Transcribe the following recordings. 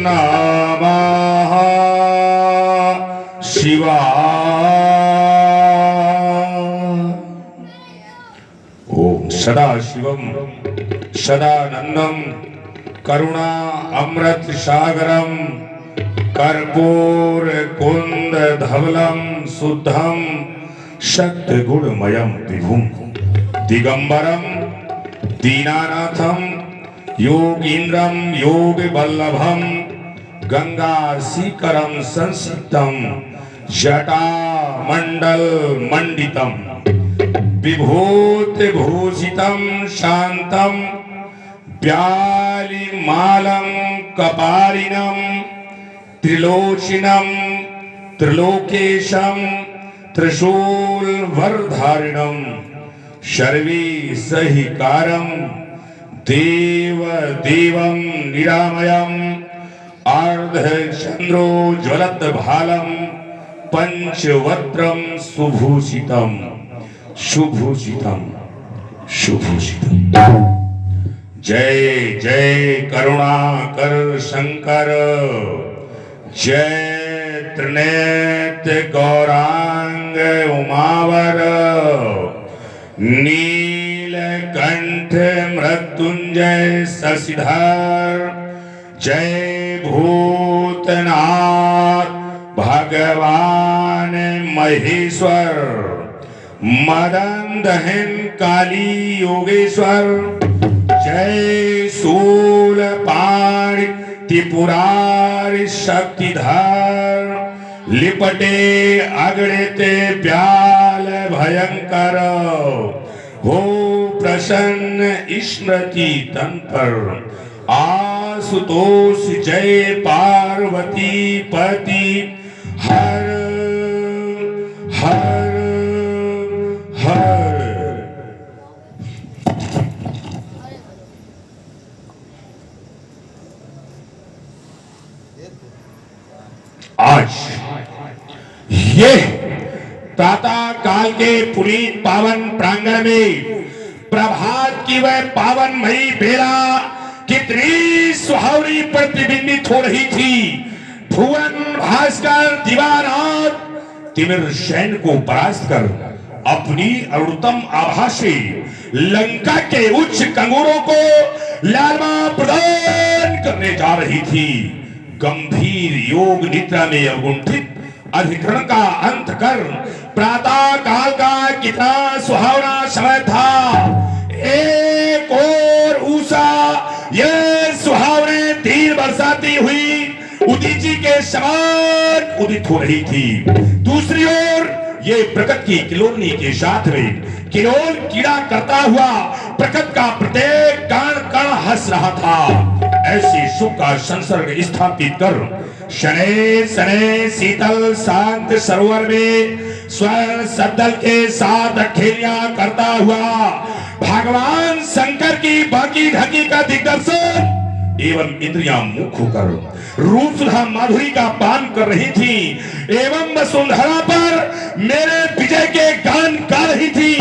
नमः शिवाय। ओम सदाशिवम सदानंदम करुणा अमृत सागरम कर्पूर कुंद धवलम शुद्धम शक्ति गुणमयम विभुम दिगंबरम दीनानाथम योगींद्रम योग वल्लभम गंगा सीकरम संसितम जटा मंडल मंडितम विभूति भूषितम शांतम व्यालिमालं कपालिनं त्रिलोचनं त्रिलोकेशं त्रिशूलवरधारिणं सर्वेशहिकारं देवदेवं निरामयं अर्धचन्द्रोज्ज्वलद्भालं पंचवक्त्रं सुभूषितं सुभूषितं सुभूषितं। जय जय करुणाकर शंकर जय त्रिनेत्र गौरांग उमावर नीलकंठ मृत्युंजय शशिधर जय भूतनाथ भगवान महेश्वर मदन दहन काली योगेश्वर जय शूलपाणि त्रिपुरारि शक्तिधर लिपटे अगणिते व्याल भयंकर हो प्रसन्न स्मृति तन पर आशुतोष जय पार्वती पति हर हर हर। आज ये प्रातः काल के पुनीत पावन प्रांगण में प्रभात की वह पावनमयी बेला कितनी सुहावनी प्रतिबिंबित हो रही थी। भुवन भास्कर दीवानाथ तिमिर सैन को परास्त कर अपनी अरुणतम आभा से लंका के उच्च कंगूरों को लालमा प्रदान करने जा रही थी। गंभीर योग निद्रा में अवगुंठित अधिकरण का अंत कर प्रातः काल का कितना सुहावना समय था। एक और उषा ये सुहावने तीर बरसाती हुई उदीची के समान उदित हो रही थी। दूसरी ओर ये प्रकृति की किलोनी के साथ में किलोल कीड़ा करता हुआ प्रकृति का प्रत्येक कण कण हंस रहा था। ऐसे सुख का संसर्ग स्थापित कर शनै शनै शीतल शांत सरोवर में स्वर्ण सद्दल के साथ खेलियां करता हुआ भगवान शंकर की बाकी ढकी का दिग्दर्शन एवं इंद्रियां मुख होकर रूप सुधा माधुरी का पान कर रही थी एवं वसुंधरा पर मेरे विजय के गान गा रही थी।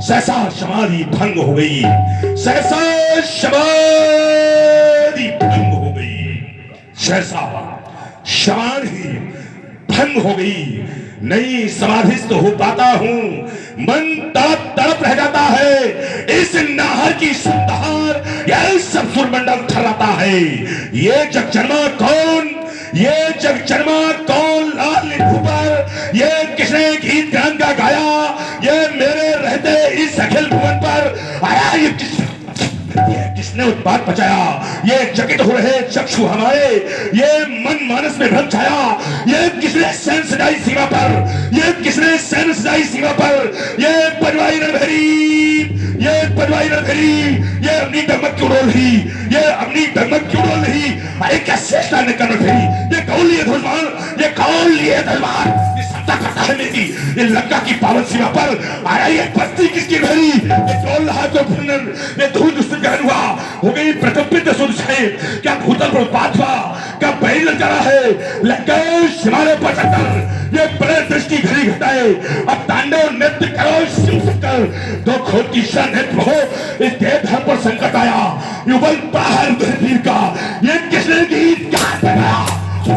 सहसा समाधि भंग हो गई, सहसा समाधि भंग हो गई, सहसा समाधि भंग हो गई। नहीं समाधिस्थ हो पाता हूं, मन तड़प तड़प रह जाता है। इस नाहर की सुंदर यह सब सुरमंडल थर्राता है। ये जग जन्मा कौन, ये जग जन्मा कौन लाल ऊपर, ये किसने गीत गान का गाया, ये मेरे रहते इस अखिल भुवन पर आया, ये किसने उत्पाद पचाया। ये चकित हो रहे चक्षु हमारे, ये मन मानस में भ्रम छाया। ये किसने सैन सजाई सीमा पर, ये किसने सैन सजाई सीमा पर। ये पनवाई रणभरी, ये पनवाई रणभरी, ये अपनी डगमग क्यों डोल रही, ये अपनी डगमग क्यों डोल रही। अरे क्या चेष्टा ने कर रही, ये कौन लिए धुलमान, ये कौन लिए धुलमान, ये सत्ता करता है मेरी ये लंका की पावन सीमा पर आया। ये बस्ती किसकी भरी, ये डोल रहा तो भुनन, ये धूल दुष्ट गहन हुआ हो गई प्रकंपित सुनसाई। क्या भूतल पर उत्पात हुआ, क्या बैल जला है लंकेश हिमालय पर चढ़कर। ये बड़े दृष्टि घड़ी घटाए अब तांडव नृत्य करो शिव शंकर। दो खोट की नृत्य हो इस देव धर्म पर संकट आया। युगल बाहर वीर का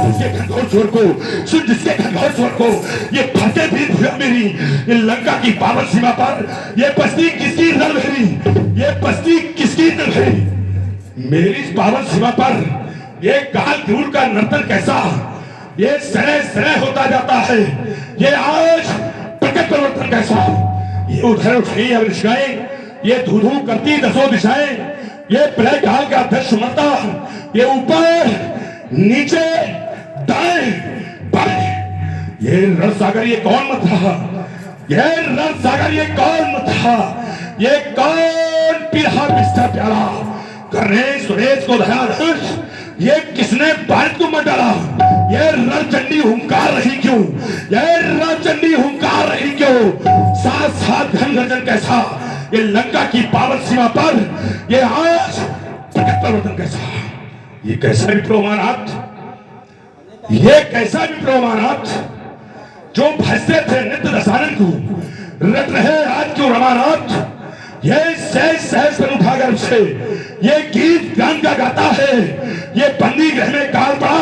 जिसके घनघोर स्वर को, सुन जिसके घनघोर स्वर को, ये फटे भी भुजा मेरी, ये लंका की पावन सीमा पर ये बस्ती किसकी रणभेरी, ये बस्ती किसकी रणभेरी। मेरी इस पावन सीमा पर ये काल क्रूर का नर्तन कैसा, ये सरह सरह होता जाता है, ये आज प्रकट परिवर्तन कैसा। ये उधर उठी अविष्काएं, ये धू धू करती दसों दिशाएं, ये प्रलय काल का दृश्य मरता, ये ऊपर नीचे दाएं बाएं। ये रण सागर ये कौन मत था, ये रण सागर ये कौन मत था, ये कौन पीढ़ा बिस्तर प्याला कर रहे सुरेश को धरा धनुष, ये किसने भारत को मत डाला। ये रणचंडी हुंकार रही क्यों, ये रणचंडी हुंकार रही क्यों। साथ साथ घन गर्जन कैसा, ये लंका की पावन सीमा पर ये आज प्रकट परिवर्तन कैसा। ये कैसा विप्लवमानाथ, ये कैसा विप्लवमानाथ, जो भजते थे नित्य दशानन को रट रहे आज क्यों रमानाथ। ये सहज सहज पर उठाकर से ये गीत गान का गाता है, ये बंदी गृह में काल पड़ा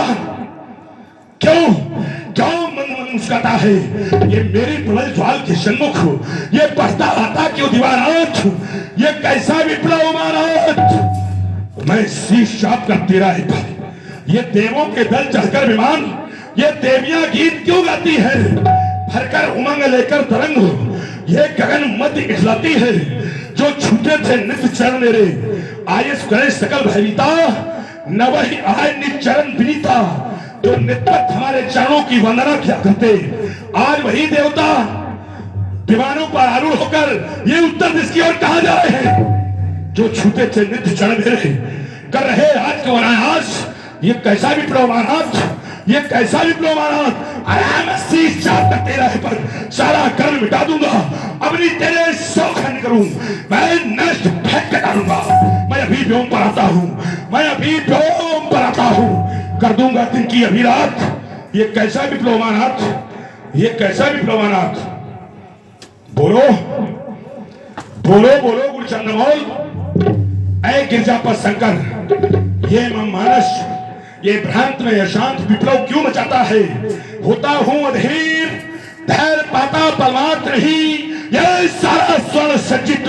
क्यों, क्यों मन मन मुस्काता है। ये मेरी प्रबल ज्वाल के सन्मुख ये पढ़ता आता क्यों दीवानाथ, ये कैसा विप्लवमानाथ। मैं शीश चाप कर तेरा है पर, ये देवों के दल चढ़कर विमान, ये देवियां गीत क्यों गाती है। भरकर उमंग लेकर तरंग ये गगन मध्य इखलाती है। जो छूटे थे नित्य चरण मेरे, आयस करे सकल भयभीता, न वही आय नित्य चरण विनीता। जो नित्य हमारे चरणों की वंदना किया करते, आज वही देवता दीवानों पर आरूढ़ होकर ये उत्तर दिश की ओर कहा जा रहे हैं। जो छूटे थे नित्य चरण मेरे, कर रहे आज को अनायास। ये कैसा विप्लवमानाथ, ये कैसा विप्लवमानाथ। शीश चाप कर तेरा है पर सारा कर्म मिटा दूंगा, अपनी तेरे शौखन करूं, मैं नष्ट फेंक के डालूंगा। मैं अभी व्योम पर आता हूं, मैं अभी व्योम पर आता हूं, कर दूंगा दिन की अभी रात। ये कैसा विप्लवमानाथ, ये कैसा विप्लवमानाथ। बोलो बोलो बोलो गुरु चंद्रमौल, ऐ गिरजा पर शंकर, ये मानस ये भ्रांत में अशांत विप्लव क्यों मचाता है। होता हूं अधीर, धैर्य पाता बलवान नहीं, ये सारा स्वर्ण सज्जित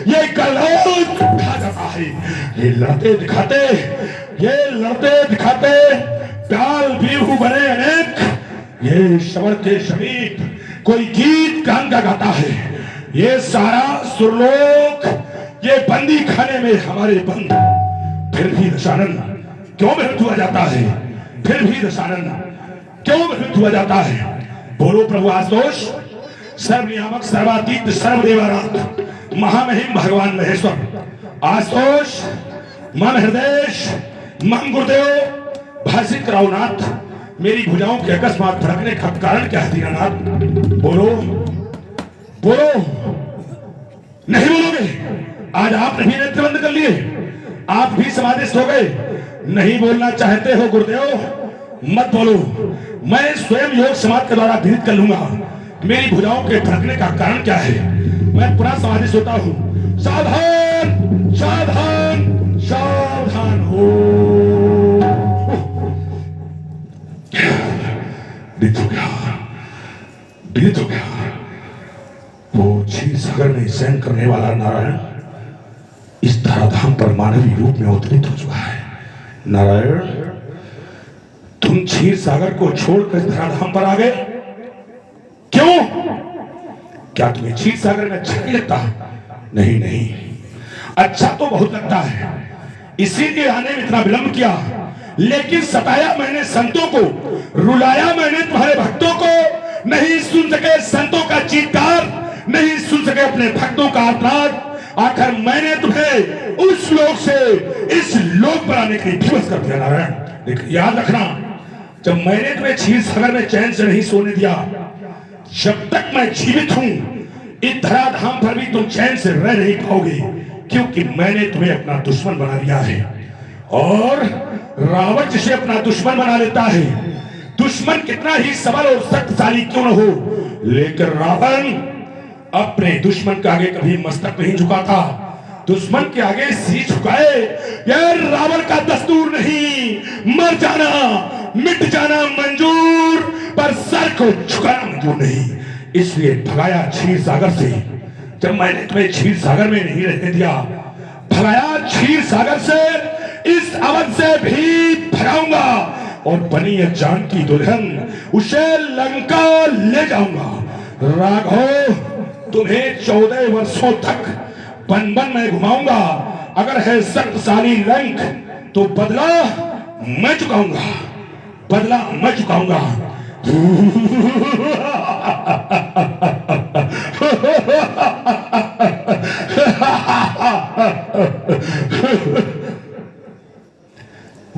ये कलौज खा जाता है। ये लड़ते दिखाते, ये लड़ते दिखाते प्याल बीहू बने अनेक, ये शबर के समीप कोई गीत गान का गाता है। ये सारा सुरलोक ये बंदी खाने में हमारे बंद, फिर भी दशानन क्यों विरुद्ध हुआ जाता है, फिर भी दशानन क्यों विरुद्ध हुआ जाता है। बोलो प्रभु आशुतोष, सर्वनियामक सर्वातीत सर्वदेवाराध महामहिम भगवान महेश्वर आशुतोष, मन हृदय मन गुरुदेव भाषिक रावनाथ, मेरी भुजाओं के अकस्मात धड़कने का कारण क्या है दीनानाथ। बोलो बोलो, नहीं बोलोगे। आज आपने भी नेत्र बंद कर लिए, आप भी समाधिस्थ हो गए, नहीं बोलना चाहते हो गुरुदेव मत बोलो, मैं स्वयं योग समाधि के द्वारा विदित कर लूंगा मेरी भुजाओं के धड़कने का कारण क्या है। मैं पुनः समाधिस्थ होता हूं। सावधान सावधान सावधान हो। विदित हो गया, विदित हो गया। वो क्षीर सागर में शयन करने वाला नारायण इस धराधाम पर मानवीय रूप में अवतरित हो चुका है। नारायण, तुम क्षीर सागर को छोड़कर धराधाम पर आ गए क्यों? क्या तुम्हें क्षीर सागर में अच्छा नहीं लगता? नहीं नहीं, अच्छा तो बहुत लगता है, इसीलिए आने में इतना विलंब किया। लेकिन सताया मैंने संतों को, रुलाया मैंने तुम्हारे भक्तों को। नहीं सुन सके संतों का चीत्कार, नहीं सुन सके अपने भक्तों का आर्तनाद। आखिर मैंने तुम्हें उस लोक से इस लोक पर आने के लिए विवश कर दिया नारायण। लेकिन याद रखना, जब मैंने तुम्हें क्षीर सागर में चैन से नहीं सोने दिया, जब तक मैं जीवित हूं इस धराधाम पर भी तुम चैन से रह नहीं पाओगे, क्योंकि मैंने तुम्हें अपना दुश्मन बना लिया है। और रावण जिसे अपना दुश्मन बना लेता है, दुश्मन कितना ही सबल और शक्तिशाली क्यों न हो, लेकिन रावण अपने दुश्मन के आगे कभी मस्तक नहीं झुकाता। दुश्मन के आगे सी झुकाए यह रावण का दस्तूर नहीं। मर जाना, मिट जाना मंजूर, पर सर को झुकाना मंजूर नहीं। इसलिए भगाया क्षीर सागर से। जब मैंने तुम्हें क्षीर सागर में नहीं रहने दिया, भगाया क्षीर सागर से, इस अवध से भी भगाऊंगा और बनी जानकी दुल्हन उसे लंका ले जाऊंगा। राघव, तुम्हें 14 वर्षों तक बन बन में घुमाऊंगा। अगर है शक्तिशाली रंग तो बदला मैं चुकाऊंगा, बदला मैं चुकाऊंगा।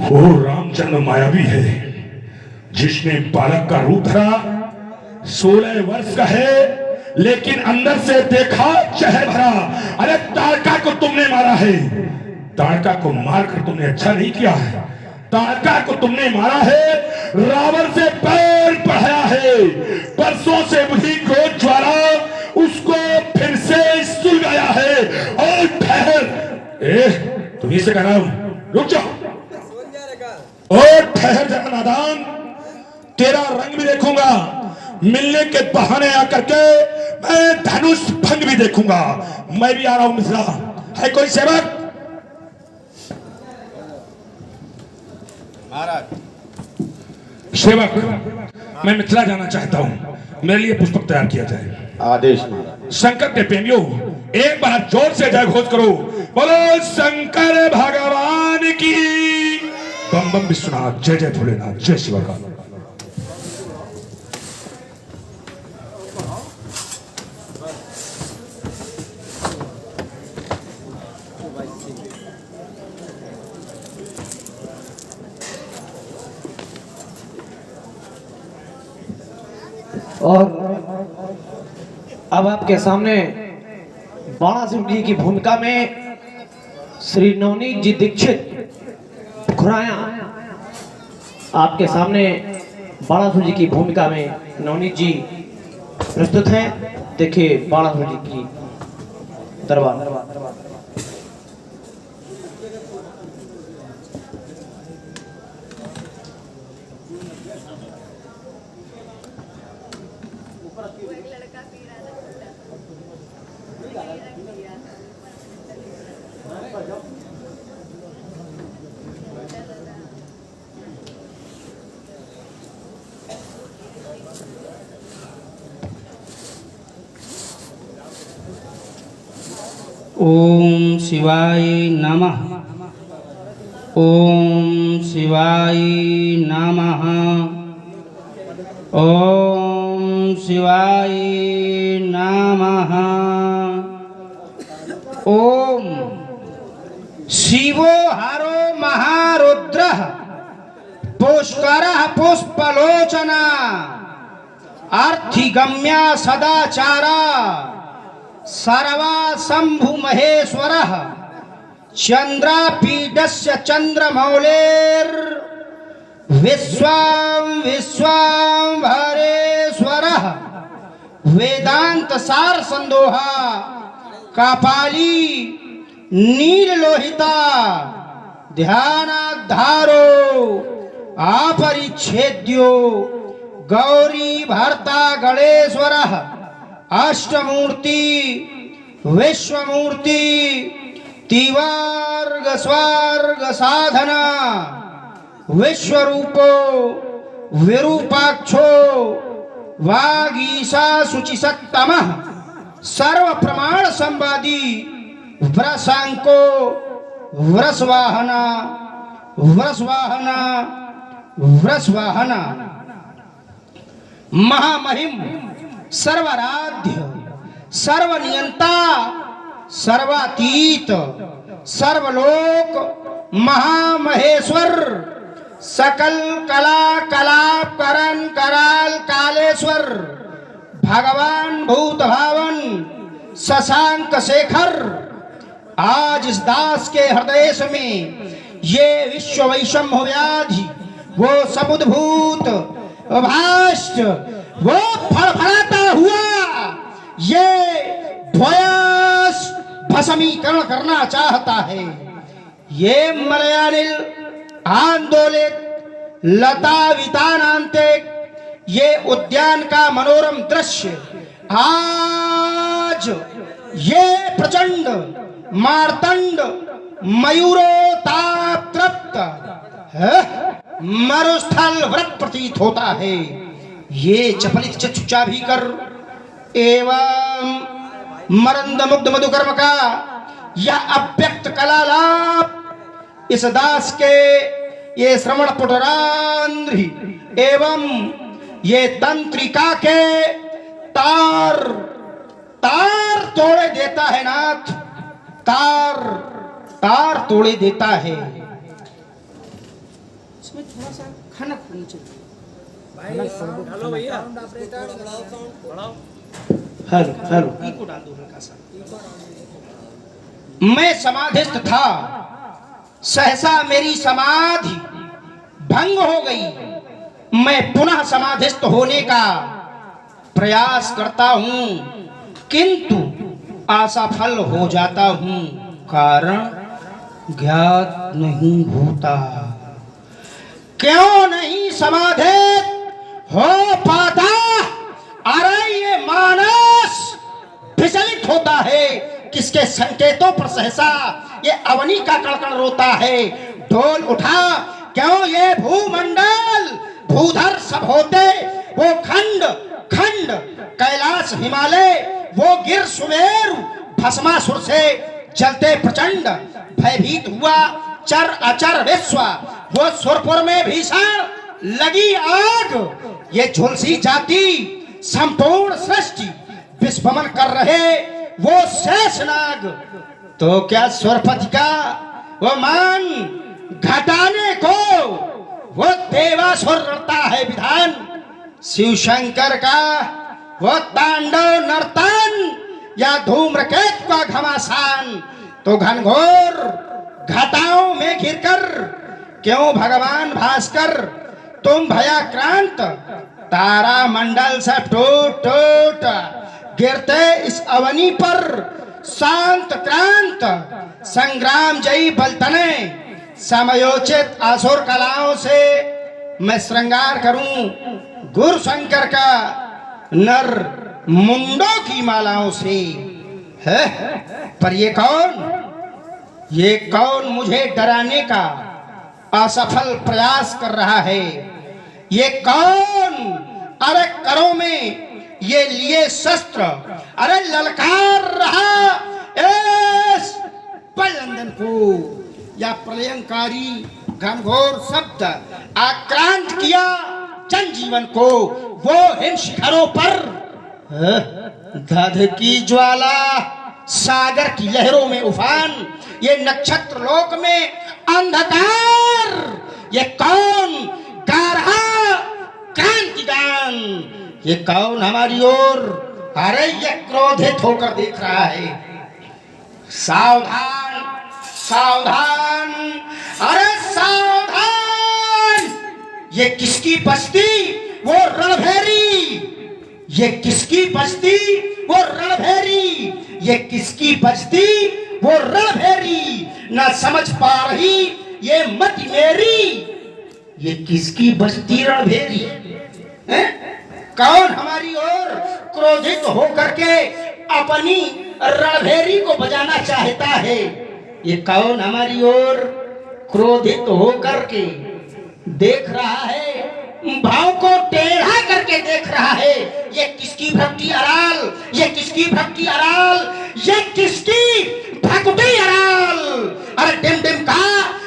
वो रामचंद्र मायावी है जिसने बालक का रूप धरा, 16 वर्ष का है लेकिन अंदर से देखा जहर भरा। अरे तारका को तुमने मारा है, तारका को मारकर तुमने अच्छा नहीं किया है। तारका को तुमने मारा है, रावण से पैर बढ़ाया है, परसों से बुझी क्रोध ज्वाला उसको फिर से सुलगाया है। और ठहर, तुम्ही से कह रहा हूं, रुक जाओ और ठहर जा नादान, तेरा रंग भी देखूंगा। मिलने के बहाने आकर के मैं धनुष भंग भी देखूंगा। मैं भी आ रहा हूं मिथिला। है कोई सेवक? महाराज सेवक, मैं मिथिला जाना चाहता हूं, मेरे लिए पुष्पक तैयार किया जाए। आदेश। शंकर के प्रेमियों, एक बार जोर से जय घोष करो, बोलो शंकर भगवान की। बम बम विश्वनाथ, जय जय भोलेनाथ, जय शिव का। और अब आपके सामने बाणासुर जी की भूमिका में श्री नवनीत जी दीक्षित खुराया आपके सामने बाणासुर जी की भूमिका में नवनीत जी प्रस्तुत हैं। देखिए बाणासुर जी की दरबार। ओम शिवाय नमः। ओम शिवाय नमः। ओम शिवाय नमः। ओम शिवो हरो महारुद्रः पुष्करः पुष्पलोचना अर्थिगम्या सदाचारा सर्वा शंभु महेश्वरः चंद्रापीडस्य चंद्रमौलेर विश्वां विश्वांभरेश्वरः वेदांत सार संदोहा कापाली नीललोहिता ध्यानाधारो अपरिच्छेद्यो गौरी भर्ता गणेश्वरः अष्टमूर्ति विश्वमूर्ति तिवार्ग स्वर्ग साधना विश्वरूपो विरूपाक्षो वागीशा शुचिसत्तमः सर्व प्रमाण संवादी व्रसांको व्रसवाहना व्रसवाहना व्रसवाहना महामहिम सर्वराध्य सर्वनियंता सर्वातीत सर्वलोक महामहेश्वर सकल कला कलाप करण कराल कालेश्वर भगवान भूत भावन शशांक शेखर आज इस दास के हृदय में ये विश्व वैषम्य व्याधि वो समुद्भूत भाष्ट वो फड़फड़ाता हुआ ये भयस भस्मीकरण करना चाहता है। ये मलयानिल आंदोलित लता वितानांते ये उद्यान का मनोरम दृश्य आज ये प्रचंड मार्तंड मयूरोताप तृप्त मरुस्थल व्रत प्रतीत होता है। ये चपलित चक्षुचा भी कर एवं मरंद मुग्ध मधुकर्म का यह अव्यक्त कलालाप इस दास के ये श्रवण पुटरांध्री एवं ये तंत्रिका के तार तार तोड़े देता है नाथ, तार तार तोड़े देता है। इसमें थोड़ा सा खनक होनी चाहिए। हेलो हेलो इको डाल दो हल्का सा। मैं समाधिस्थ था, सहसा मेरी समाधि भंग हो गई। मैं पुनः समाधिस्थ होने का प्रयास करता हूं, किंतु असफल हो जाता हूं। कारण ज्ञात नहीं होता। क्यों नहीं समाधित हो पाता? अरे ये मानस विचलित होता है। किसके संकेतों पर सहसा ये अवनी का कड़कड़ रोता है। ढोल उठा, क्यों ये भूमंडल भूधर सब होते, वो खंड खंड कैलाश हिमालय, वो गिर सुमेरु भस्मासुर से जलते प्रचंड भयभीत हुआ चर अचर विश्व। वो सुरपुर में भीषण लगी आग। ये झुलसी जाति संपूर्ण सृष्टि विस्फमन कर रहे वो शेषनाग। तो क्या स्वरपति का वो मान घटाने को वो देवासुर रटता है विधान। शिव शंकर का वो तांडव नर्तन या धूम्रकेत का घमासान। तो घनघोर घटाओं में घिरकर क्यों भगवान भास्कर तुम भयाक्रांत तारा मंडल से टूट टूट गिरते इस अवनी पर शांत क्रांत संग्राम जयी बलतने समयोचित आसुर कलाओं से मैं श्रृंगार करूं गुरु शंकर का नर मुंडों की मालाओं से है। पर ये कौन मुझे डराने का असफल प्रयास कर रहा है? ये कौन अरे करों में ये लिए शस्त्र अरे ललकार रहा इस बलंदन को या प्रलयंकारी घनघोर शब्द आक्रांत किया जनजीवन को। वो हिम शिखरों पर धध की ज्वाला सागर की लहरों में उफान, ये नक्षत्र लोक में अंधकार। ये कौन गा रहा क्रांति गान? ये कौन हमारी ओर अरे ये क्रोधित होकर देख रहा है? सावधान सावधान अरे सावधान। ये किसकी बस्ती वो रणभेरी? ये किसकी बस्ती वो रणभेरी? ये किसकी बस्ती वो रणभेरी? ना समझ पा रही ये मति मेरी। ये किसकी बस्ती रणभेरी है? कौन हमारी ओर क्रोधित होकर के अपनी रणभेरी को बजाना चाहता है? ये कौन हमारी ओर क्रोधित होकर के देख रहा है, भाव को टेढ़ा करके देख रहा है? ये किसकी भक्ति अराल? ये किसकी भक्ति अराल? ये किसकी भक्ति अराल? अरे डिम डिम का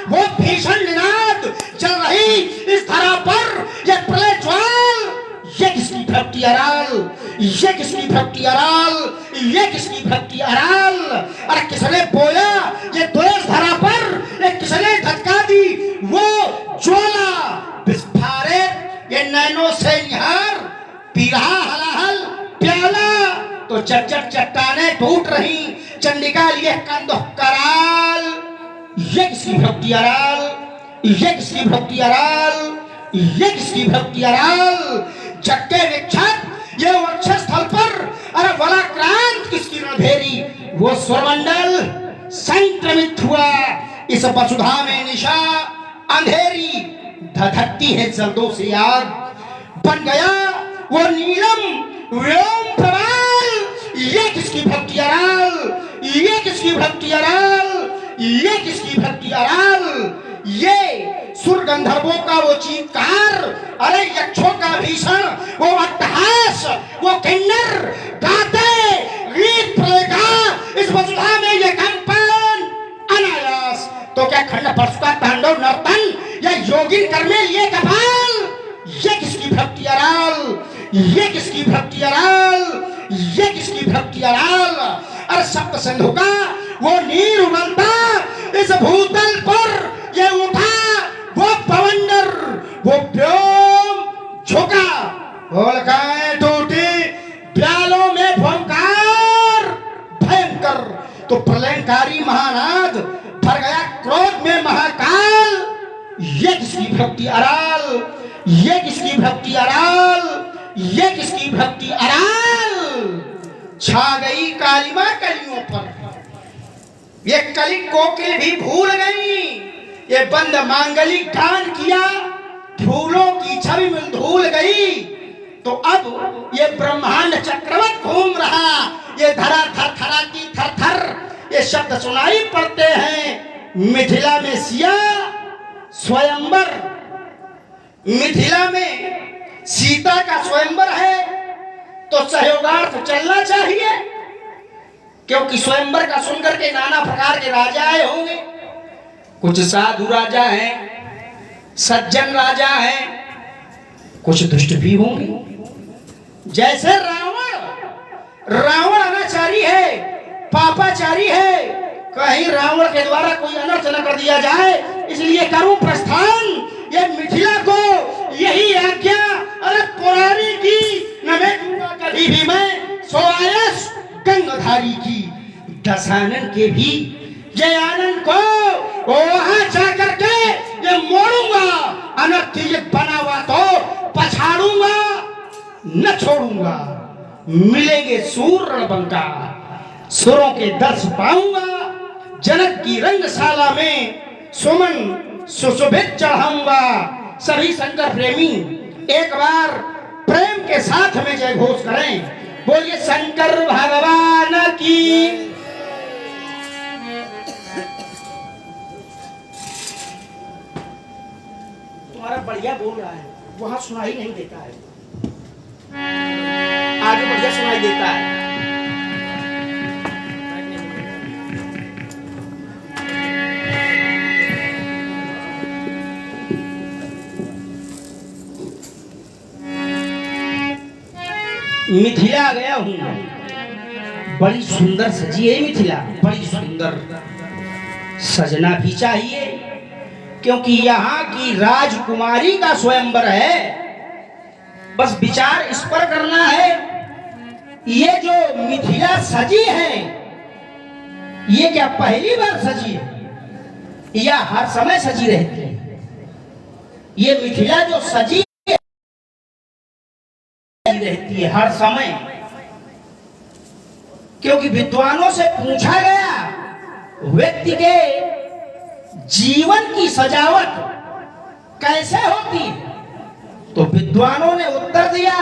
वो भीषण निनाद चल रही इस धरा पर, ये प्रलय ज्वाल। ये किसकी भक्ति अराल? ये किसकी भक्ति अराल? ये किसकी भक्ति अराल? अरे किसने बोया ये द्वेष धरा पर? ये किसने धक्का दी वो ज्वाला? विस्फारित ये नैनों से निहार पी रहा हलाहल प्याला। तो जट चट्टाने टूट रही चंडिका लिए कंध कराल। ये किसकी भक्ति अराल? ये किसकी भक्ति अराल? ये किसकी भक्ति अराल? झटके विक्षत ये वक्षस्थल पर अरे वलाक्रांत किसकी रणभेरी? वो स्वरमंडल संक्रमित हुआ इस वसुधा में निशा अंधेरी धधकती है जल्दों से आग, बन गया वो नीलम व्योम प्रवाल। ये किसकी भक्ति अराल, ये किसकी भक्ति अराल, ये किसकी भक्ति अराल। ये सुर गंधर्वों का वो चीत्कार, अरे यक्षों का भीषण वो अट्टहास, वो किन्नर गाते गीत प्रलय का इस वसुधा में ये कंपन अनायास। तो क्या खंड परशु का तांडव नर्तन या योगी करने ये कपाल। ये किसकी भक्ति अराल, ये किसकी भक्ति अराल, ये किसकी भक्ति अराल। अरे सप्त सिंधु का वो नीर उमलता इस भूतल पर ये उठा वो पवंडर, वो व्योम झुका, होलकाएं टूटी, ब्यालों में भंकार भयंकर। तो प्रलयकारी महानाद भर गया क्रोध में महाकाल। ये किसकी भक्ति अराल, ये किसकी भक्ति अराल, ये किसकी भक्ति अराल। छा गई कालिमा कलियों पर, ये कली कोकिल भी भूल गई, ये बंद मांगलिक गान किया, फूलों की छवि में धूल गई। तो अब ये ब्रह्मांड चक्रवत घूम रहा, ये धरा थर थराती थर थर ये शब्द सुनाई पड़ते हैं। मिथिला में सिया स्वयंवर, मिथिला में सीता का स्वयंवर है, तो सहयोगार्थ चलना चाहिए, क्योंकि स्वयंवर का सुनकर के नाना प्रकार के राजा आए होंगे। कुछ साधु राजा हैं, सज्जन राजा हैं, कुछ दुष्ट भी होंगे। जैसे रावण अनाचारी है, पापाचारी है, कहीं रावण के द्वारा कोई अनर्थ न कर दिया जाए, इसलिए करूं प्रस्थान ये मिथिला को यही आज्ञा। अरे पुरानी की न मैं दूंगा कभी भी मैं सोआयस गंगाधारी की। दशानन के भी ये आनंद को वहां जाकर के ये मोड़ूंगा, अनर्थ ये बना हुआ तो पछाड़ूंगा न छोड़ूंगा। मिलेंगे सूर रणबंका, सुरों के दर्श पाऊंगा, जनक की रंगशाला में सुमन सुशोभित चढ़ाऊंगा। सभी शंकर प्रेमी एक बार प्रेम के साथ में जय घोष करें, बोलिए शंकर भगवान की। तुम्हारा बढ़िया बोल रहा है, वहां सुनाई नहीं देता है, आगे बढ़िया सुनाई देता है। मिथिला गया हूं, बड़ी सुंदर सजी है मिथिला, बड़ी सुंदर। सजना भी चाहिए, क्योंकि यहाँ की राजकुमारी का स्वयंवर है। बस विचार इस पर करना है, ये जो मिथिला सजी है, ये क्या पहली बार सजी है या हर समय सजी रहती है? ये मिथिला जो सजी रहती है हर समय, क्योंकि विद्वानों से पूछा गया व्यक्ति के जीवन की सजावट कैसे होती है, तो विद्वानों ने उत्तर दिया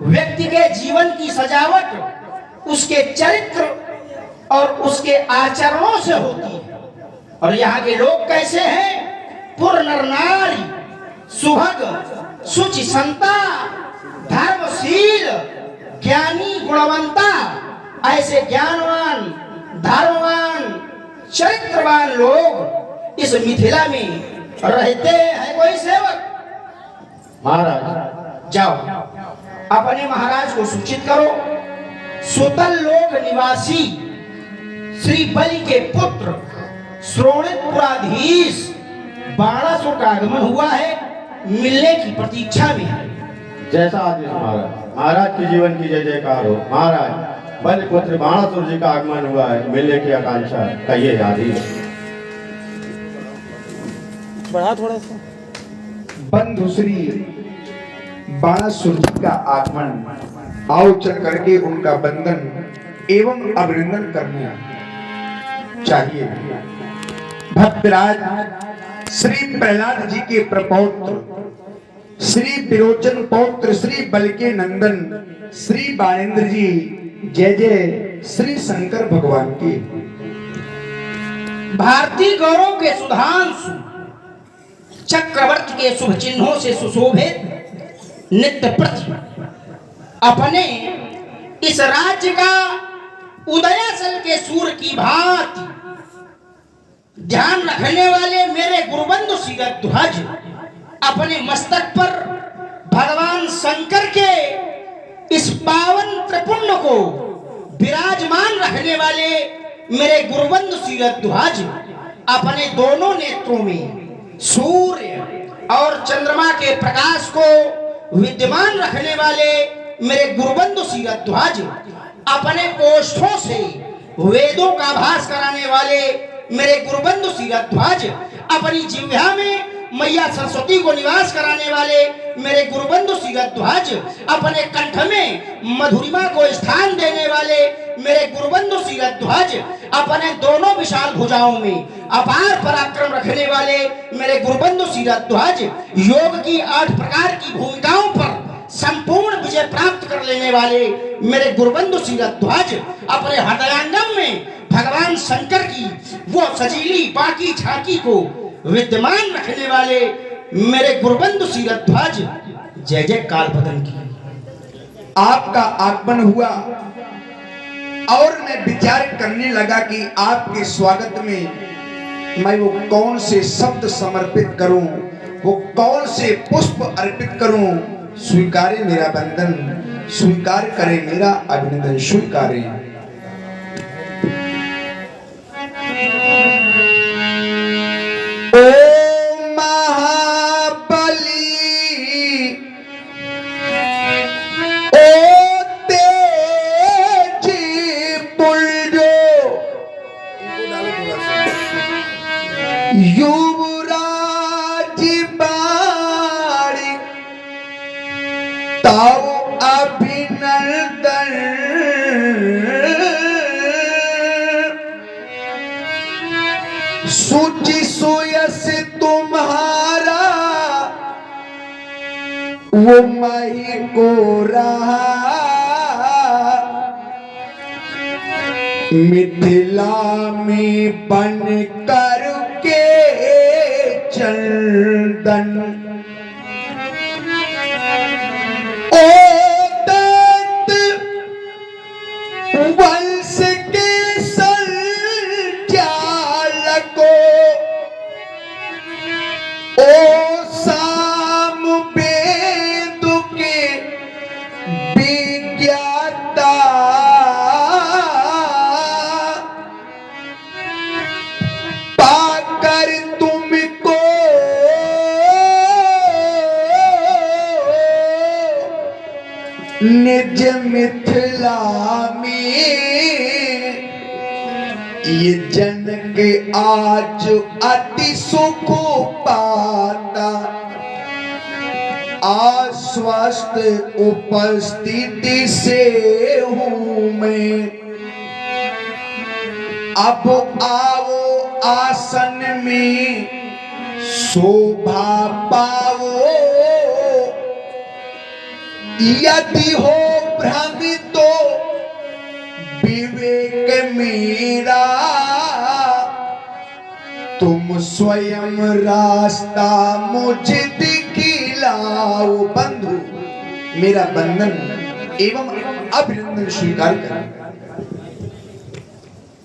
व्यक्ति के जीवन की सजावट उसके चरित्र और उसके आचरणों से होती है। और यहाँ के लोग कैसे हैं? पुर नर नारी, सुभग सुचि संता, धर्मशील, ज्ञानी, गुणवंता। ऐसे ज्ञानवान, धर्मवान, चरित्रवान लोग इस मिथिला में रहते हैं। कोई सेवक, महाराज जाओ अपने महाराज को सूचित करो, सुतल लोक निवासी श्री बलि के पुत्र श्रोणितपुराधीश बाणासुर का आगमन हुआ है, मिलने की प्रतीक्षा में है। जैसा आदेश महाराज। महाराज के जीवन की जय जयकार हो। महाराज बलि पुत्र बाणासुर जी का आगमन हुआ है, मिलने की आकांक्षा है, कहिए आदेश। बढ़ा थोड़ा सा। बंधु श्री बाणासुर जी का आगमन, आओ चल करके उनका बंधन एवं अभिनंदन करना चाहिए। भक्तराज श्री प्रहलाद जी के प्रपौत्र, श्री विरोचन पौत्र, श्री बल के नंदन, श्री बाणेन्द्र जी, जय जय श्री शंकर भगवान की। भारतीय गौरव के सुधांशु, चक्रवर्ती के शुभ चिन्हों से सुशोभित नित्य प्रति अपने इस राज्य का उदयाचल के सूर्य की भांति ध्यान रखने वाले मेरे गुरुबंधु शीरध्वज, अपने मस्तक पर भगवान शंकर के इस पावन त्रिपुंड को विराजमान रखने वाले मेरे गुरुबंधु शीरध्वज, अपने दोनों नेत्रों में सूर्य और चंद्रमा के प्रकाश को विद्यमान रखने वाले मेरे गुरुबंधु शीरध्वज, अपने ओष्ठों से वेदों का भास कराने वाले मेरे गुरुबंधु शीरध्वज, अपनी जिह्वा में मैया सरस्वती को निवास कराने वाले मेरे गुरुबंधु शीरध्वज, अपने कंठ में मधुरिमा को स्थान देने वाले मेरे गुरुबंधु शीरध्वज, अपने दोनों विशाल भुजाओं में अपार पराक्रम रखने वाले मेरे गुरुबंधु शीरध्वज, योग की 8 प्रकार की भूमिकाओं पर संपूर्ण विजय प्राप्त कर लेने वाले मेरे गुरुबंधु शीरध्वज, अपने हृदयांगम में भगवान शंकर की वो सजीली बाकी झांकी को विद्यमान रखने वाले मेरे गुरुबंधु शीरध्वज, जय जय कालपतन की। आपका आगमन हुआ और मैं विचार करने लगा कि आपके स्वागत में मैं वो कौन से शब्द समर्पित करूं, वो कौन से पुष्प अर्पित करूं। स्वीकारे मेरा बंधन, स्वीकार करे मेरा अभिनंदन, स्वीकारे। ओ महाबली, ओ तेजी पुलजो, युवराज बाड़ी ताऊ अभिनंदन, सूची सुयस तुम्हारा वो मही को रहा, मिथिला में बन कर के चंदन, ओ दत्त वंश के संचालको, ओ साम वेद के विज्ञाता, पाकर तुमको निज मिथिला में ये जनक आज अति सुख पाता, आश्वस्त उपस्थिति से हूँ मैं, अब आओ आसन में शोभा पाओ, यदि हो भ्रमित तो विवेक मेरा, तुम स्वयं रास्ता मुझे दिखलाओ। बंधु मेरा बंधन एवं अभिनंदन स्वीकार करें।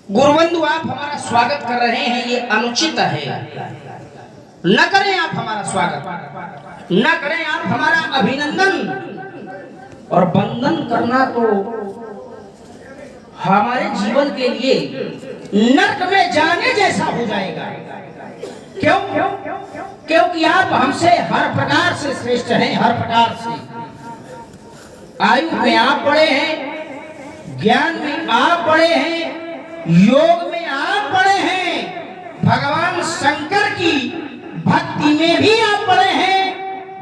गुरुबंधु आप हमारा स्वागत कर रहे हैं, ये अनुचित है। न करें आप हमारा स्वागत, न करें आप हमारा अभिनंदन। और बंधन करना तो हमारे जीवन के लिए नरक में जाने जैसा हो जाएगा। क्यों? क्योंकि आप हमसे हर प्रकार से श्रेष्ठ हैं, हर प्रकार से। आयु में आप बड़े हैं, ज्ञान में आप बड़े हैं, योग में आप बड़े हैं, भगवान शंकर की भक्ति में भी आप बड़े हैं,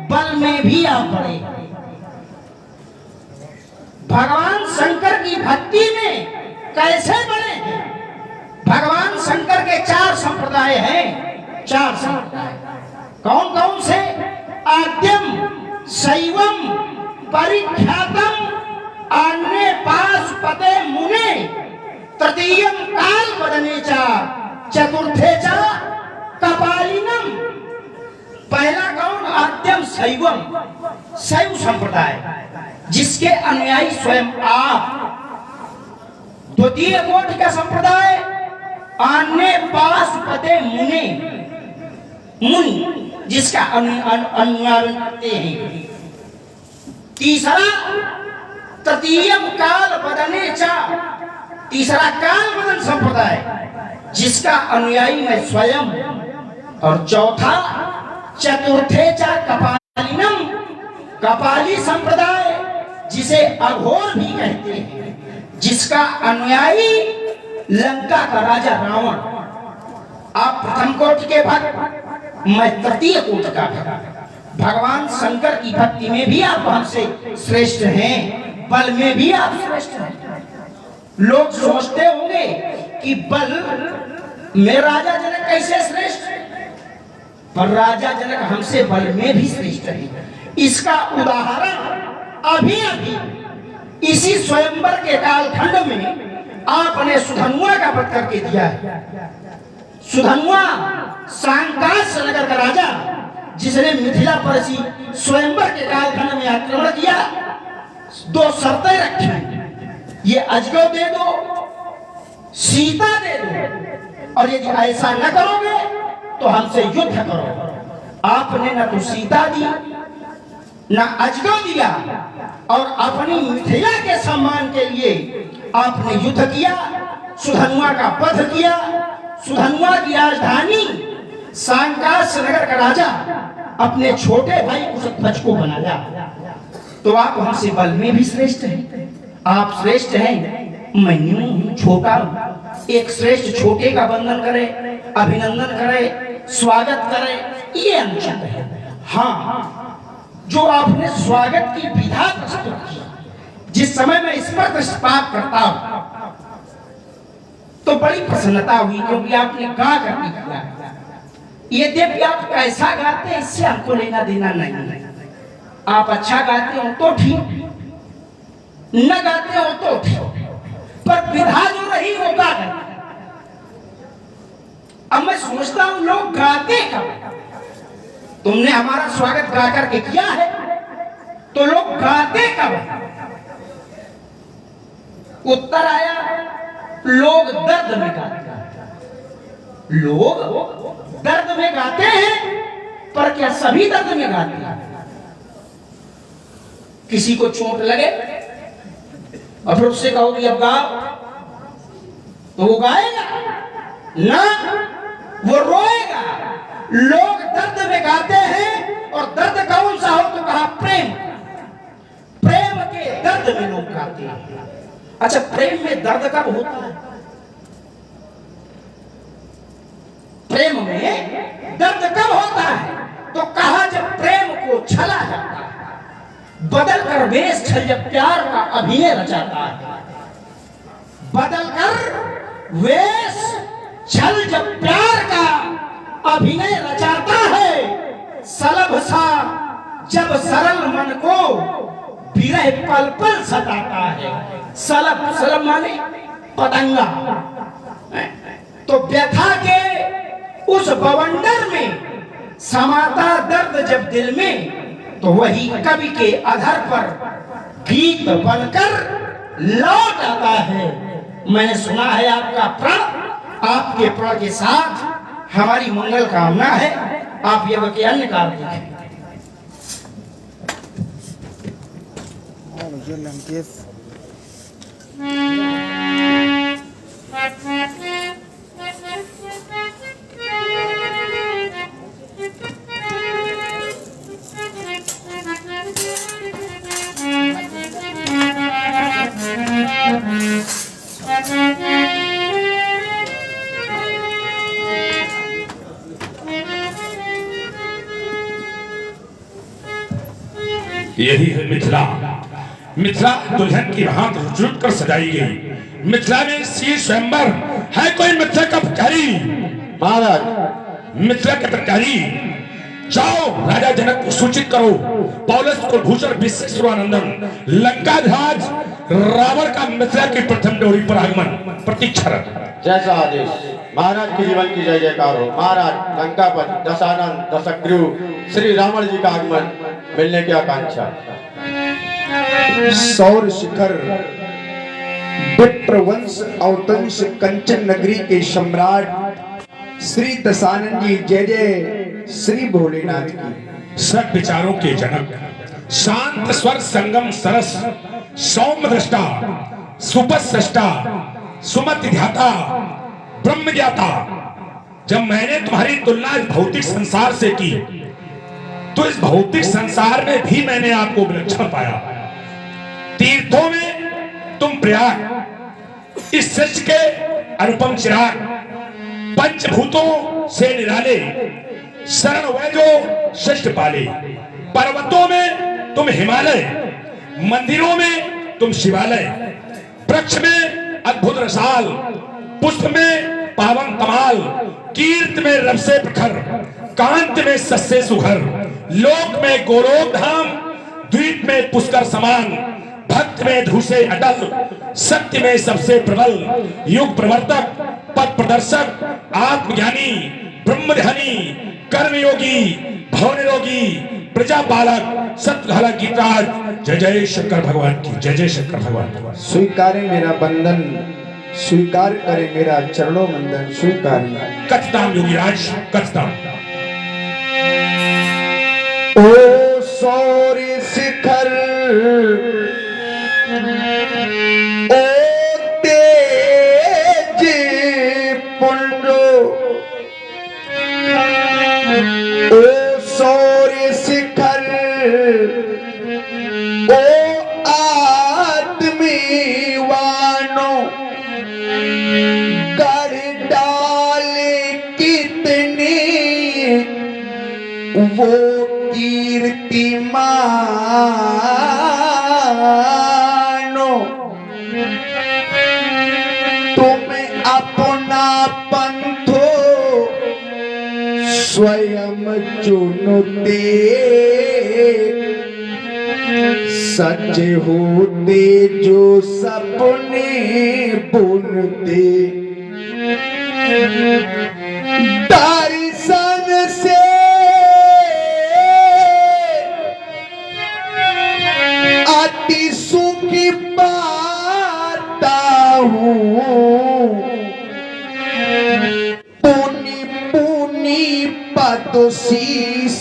बल में भी आप बड़े हैं। भगवान शंकर की भक्ति में कैसे बड़े हैं? भगवान शंकर के 4 संप्रदाय हैं, 4 संप्रदाय। कौन कौन से? आद्यम, शैवम, परिख्यातम, अन्य पाशुपते मुने, तृतीयम काल वदने चा, चतुर्थे चा कपालिनम। पहला कौन? आद्यम शैवम, शैव संप्रदाय, जिसके अनुयायी स्वयं आप। द्वितीय कोटि का संप्रदाय अन्य पाशुपते मुने, मुनि, जिसका अनुयायी करते हैं। तीसरा तृतीयम काल बदने चा, तीसरा काल बदन संप्रदाय, जिसका अनुयायी मैं स्वयं। और चौथा चतुर्थे चा कपालिनम, कपाली संप्रदाय, जिसे अघोर भी कहते हैं, जिसका अनुयायी लंका का राजा रावण। आप प्रथम कोटि के भक्त, मैं तृतीय कोटि का भक्त। भगवान शंकर की भक्ति में भी आप हमसे श्रेष्ठ हैं, बल में भी आप श्रेष्ठ हैं। लोग सोचते होंगे कि बल में राजा जनक कैसे श्रेष्ठ, पर राजा जनक हमसे बल में भी श्रेष्ठ है। इसका उदाहरण अभी अभी इसी स्वयंवर के कालखंड में आपने सुधनुआ का वध करके दिया है। सुधनुआ सांकाश नगर का राजा, जिसने मिथिला पर इसी स्वयंवर के कालखंड में आक्रमण किया। 2 शर्तें रखी, ये अजगव दे दो, सीता दे दो, और यदि ऐसा न करोगे तो हमसे युद्ध करो। आपने न तो सीता दी, न अजगव दिया, और अपनी मिथिला के सम्मान के लिए आपने युद्ध किया, सुधनुआ का वध किया। सुधनुआ की राजधानी सांकाश नगर का राजा अपने छोटे भाई कुशध्वज को बनाया। तो आप हमसे बल में भी श्रेष्ठ हैं, आप श्रेष्ठ हैं, मैं यूं छोटा हूं। एक श्रेष्ठ छोटे का वंदन करे, अभिनंदन करे, स्वागत करे, ये अनुचित है। हाँ, जो आपने स्वागत की विधा प्रस्तुत की, जिस समय मैं इस पर दृष्टिपात करता हूं तो बड़ी प्रसन्नता हुई, क्योंकि आपने गा करके किया। ये देव आप कैसा गाते हैं इससे हमको लेना देना नहीं। आप अच्छा गाते हो तो ठीक, न गाते हो तो ठीक, पर विधा जो रही वो गा कर। अब मैं सोचता हूं लोग गाते कब? तुमने हमारा स्वागत गा करके किया है, तो लोग गाते कब? उत्तर आया, लोग दर्द में गाते हैं। लोग दर्द में गाते हैं, पर क्या सभी दर्द में गाते हैं? किसी को चोट लगे और फिर उससे कहो कि अब गाओ, तो वो गाएगा ना, वो रोएगा। लोग दर्द में गाते हैं, और दर्द कौन सा हो तो कहा प्रेम। प्रेम के दर्द में लोग गाते हैं। अच्छा, प्रेम में दर्द कब होता है? प्रेम में दर्द कब होता है? तो कहा जब प्रेम को छला जाता है, बदल कर वेश छल जब प्यार का अभिनय रचाता है। बदल कर वेश छल जब प्यार का अभिनय रचाता है। सलभ सा जब सरल मन को विरह पल पल सताता है। सलभ, सलभ माने पतंगा। तो व्यथा के उस बवंडर में समाता दर्द जब दिल में, तो वही कवि के अधर पर गीत बनकर लौट आता है। मैंने सुना है आपका प्रण, आपके प्रण के साथ हमारी मंगल कामना है। आप ये के अन्य कार्य देखें। यही है मिथिला। मिथिला दुल्हन की भांति जुट कर सजाई गई। मिथिला में सी स्वयंवर है, कोई मिथिला का पुजारी। महाराज मिथिला के प्रकारी जाओ राजा जनक को सूचित करो, पौलुस कुलभूषण विश्वेश्वरानंदन लंकाध्वज रावण का मिथिला की प्रथम डोरी पर आगमन प्रतीक्षा रख। जैसा आदेश। महाराज के जीवन की जय जयकार हो। महाराज लंकापति दशानन दशग्रीव श्री रावण जी का आगमन मिलने की आकांक्षा। सौर शिखर विप्रवंश अवतंश कंचन नगरी के सम्राट श्री दशानन जी जय जय श्री भोलेनाथ की। सब विचारों के जनक, शांत स्वर संगम सरस, सौम्य दृष्टा, सुपस्रष्टा, सुमति ध्याता, ब्रह्म ज्ञाता। जब मैंने तुम्हारी तुलना इस भौतिक संसार से की तो इस भौतिक संसार में भी मैंने आपको विलक्षण पाया। तीर्थों में तुम प्रयाग, इस सच के अनुपम चिराग, पंचभूतों से निराले, शरण हुए जो श्रेष्ठ पाले। पर्वतों में तुम हिमालय, मंदिरों में तुम शिवालय, वृक्ष में अद्भुत रसाल, पुष्प में पावन कमाल, कीर्त में रब से प्रखर, कांत में सस्से सुघर, लोक में गोलोक धाम, द्वीप में पुष्कर समान, भक्त में धूसे अटल, सत्य में सबसे प्रबल, युग प्रवर्तक, पथ प्रदर्शक, आत्मज्ञानी, ब्रह्मध्यानी, कर्मयोगी, भवनिरोगी, प्रजापालक, सत्यघालक गीतराज। जय जय शंकर भगवान की, जय जय शंकर भगवान की। स्वीकारे मेरा बंधन, स्वीकार करे मेरा चरणों बंधन, स्वीकार। कथताम योगीराज कथताम। ओ सौर्य शिखर, ओ तेज पुंजो, ओ सौर्य शिखर, ओ आदमी वानो, कर डाले कितनी वो कीर्ति मानो। तुम अपना पंथो स्वयं चुनते, सच होते जो सपने बुनते। दर्शन से अति सुख पाता हूँ, पुनि पुनि पद शीस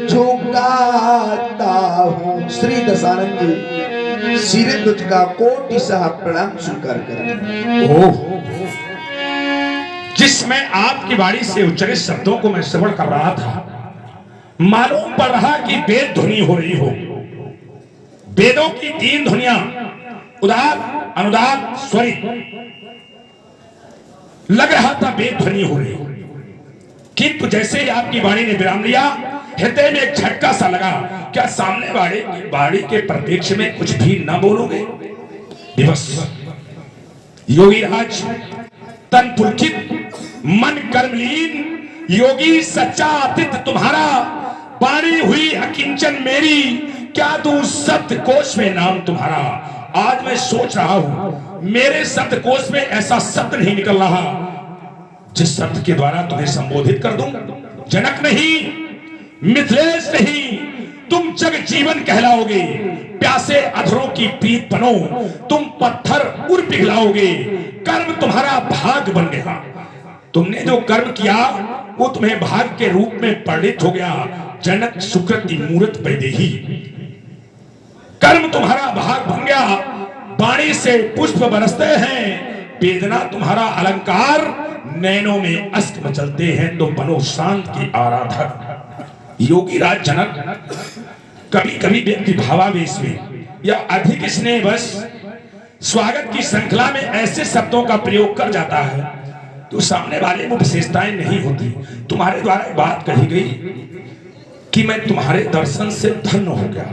झुकाता हूँ। श्री दशानन जी सिर तुझ का कोटि सहा प्रणाम स्वीकार करें। ओह, जिसमें आपकी वाणी से उच्चरित शब्दों को मैं श्रवण कर रहा था, मालूम पड़ रहा कि वेद ध्वनि हो रही हो। वेदों की 3 ध्वनियां उदात, अनुदात, स्वरित, लग रहा था वेद ध्वनि हो रही। किंतु जैसे ही आपकी वाणी ने विराम लिया, हृदय में एक झटका सा लगा। क्या सामने वाले की वाणी के प्रत्यक्ष में कुछ भी न बोलोगे? दिवस योगीराज तन पुलकित, मन कर्मलीन, योगी सच्चा आतिथ्य तुम्हारा, वाणी हुई अकिंचन मेरी, क्या तू शब्द कोश में नाम तुम्हारा। आज मैं सोच रहा हूं, मेरे शब्द कोश में ऐसा शब्द नहीं निकल रहा जिस शब्द के द्वारा तुम्हें संबोधित कर दूं। जनक नहीं, मिथिलेश नहीं, तुम जग जीवन कहलाओगे। प्यासे अधरों की प्रीत बनो, तुम पत्थर उर पिघलाओगे। कर्म तुम्हारा भाग बन गया। तुमने जो कर्म किया वो तुम्हें भाग के रूप में परिणित हो गया। जनक सुकृति मूर्त वैदेही, कर्म तुम्हारा भाग बन गया। वाणी से पुष्प बरसते हैं, वेदना तुम्हारा अलंकार, नैनों में अश्क मचलते हैं, तो बनो शांत की आराधक। योगीराज जनक, कभी कभी व्यक्ति भावावेश में या अधिक स्नेहवश स्वागत की श्रृंखला में ऐसे शब्दों का प्रयोग कर जाता है तो सामने वाले को विशेषताएं नहीं होती। तुम्हारे द्वारा एक बात कही गई कि मैं तुम्हारे दर्शन से धन्य हो गया,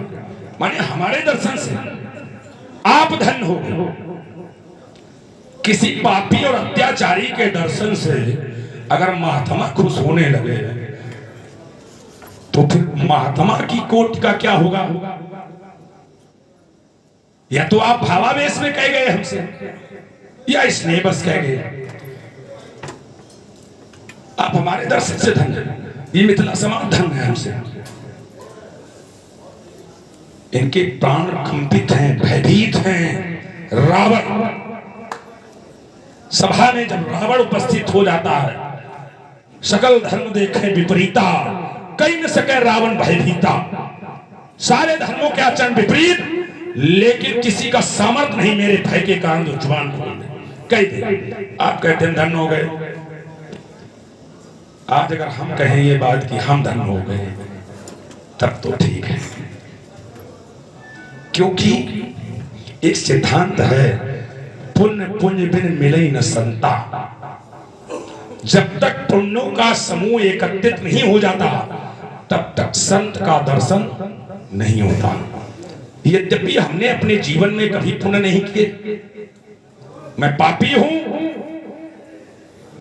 माने हमारे दर्शन से आप धन्य हो गए। किसी पापी और अत्याचारी के दर्शन से अगर महात्मा खुश होने लगे तो फिर महात्मा की कोट का क्या होगा? या तो आप भावावेश में कह गए हमसे, या स्नेह बस कह गए। आप हमारे दर्शन से धन्य, ये मिथिला समाज धन्य है हमसे। इनके प्राण कंपित हैं, भयभीत हैं। रावण सभा में जब रावण उपस्थित हो जाता है, सकल धर्म देखे विपरीता, कहीं न सके रावण भयभीता। सारे धर्मों के आचरण विपरीत, लेकिन किसी का सामर्थ्य नहीं मेरे भय के कारण जो जुबान कह दे। आप कहते हैं धन्य हो गए। आज अगर हम कहें ये बात कि हम धन्य हो गए, तब तो ठीक है, क्योंकि एक सिद्धांत है, पुण्य पुण्य बिन मिले न संता। जब तक पुण्यों का समूह एकत्रित नहीं हो जाता, तब तक संत का दर्शन नहीं होता। यद्यपि हमने अपने जीवन में कभी पुण्य नहीं किए, मैं पापी हूं,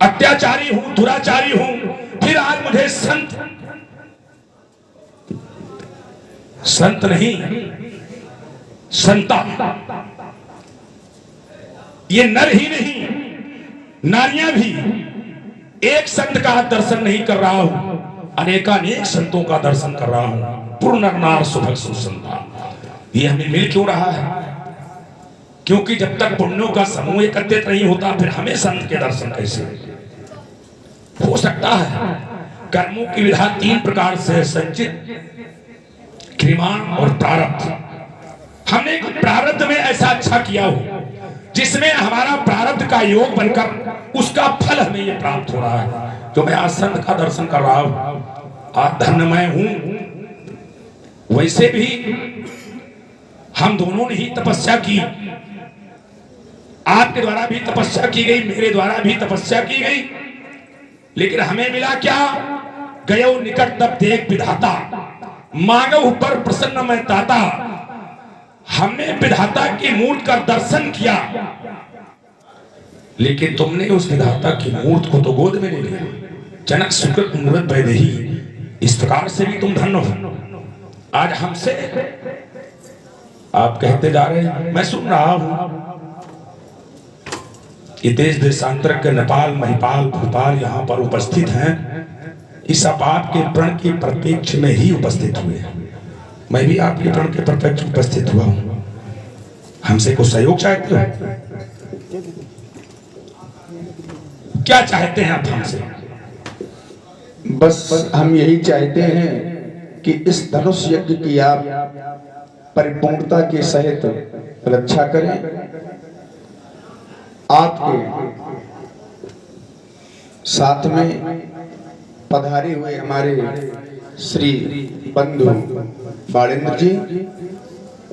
अत्याचारी हूं, दुराचारी हूं, फिर आज मुझे संत नहीं, संता, ये नर ही नहीं, नारियां भी एक संत का दर्शन नहीं कर रहा हूं, अनेकानेक संतों का दर्शन कर रहा हूं। पूर्ण नार सुभग सुसंता। ये हमें मिल क्यों रहा है? क्योंकि जब तक पुण्यों का समूह एकत्रित नहीं होता, फिर हमें संत के दर्शन कैसे हो सकता है? कर्मों की विधा 3 प्रकार से, संचित, क्रियामान और प्रारब्ध। हमने प्रारब्ध में ऐसा अच्छा किया हो जिसमें हमारा प्रारब्ध का योग बनकर उसका फल हमें ये प्राप्त हो रहा है। जो मैं आज संत का दर्शन कर रहा हूं, आज धन्यमय हूं। वैसे भी हम दोनों ने ही तपस्या की, आपके द्वारा भी तपस्या की गई, मेरे द्वारा भी तपस्या की गई, लेकिन हमें मिला क्या? गयो निकट तब देख विधाता, मांगो पर प्रसन्न मैं ताता। हमने विधाता की मूर्ति का दर्शन किया, लेकिन तुमने उस विधाता की मूर्ति को तो गोद में ले लिया। जनक सुकृत मूर्त वैदेही, इस प्रकार से भी तुम धन्य हो। आज हमसे आप कहते जा रहे हैं, मैं सुन रहा हूं, ये देश देशांतर के नेपाल, महिपाल, भोपाल यहाँ पर उपस्थित हैं। इस आपके प्रण के प्रत्यक्ष में ही उपस्थित हुए हैं। मैं भी आपके प्रण के प्रत्यक्ष उपस्थित हुआ हूं। हमसे कुछ सहयोग चाहते हो? क्या चाहते हैं आप हमसे? बस हम यही चाहते हैं कि इस धनुष यज्ञ की आप परिपूर्णता के सहित रक्षा करें। आपके साथ में पधारे हुए हमारे श्री बंधु बाड़ेंद्र जी,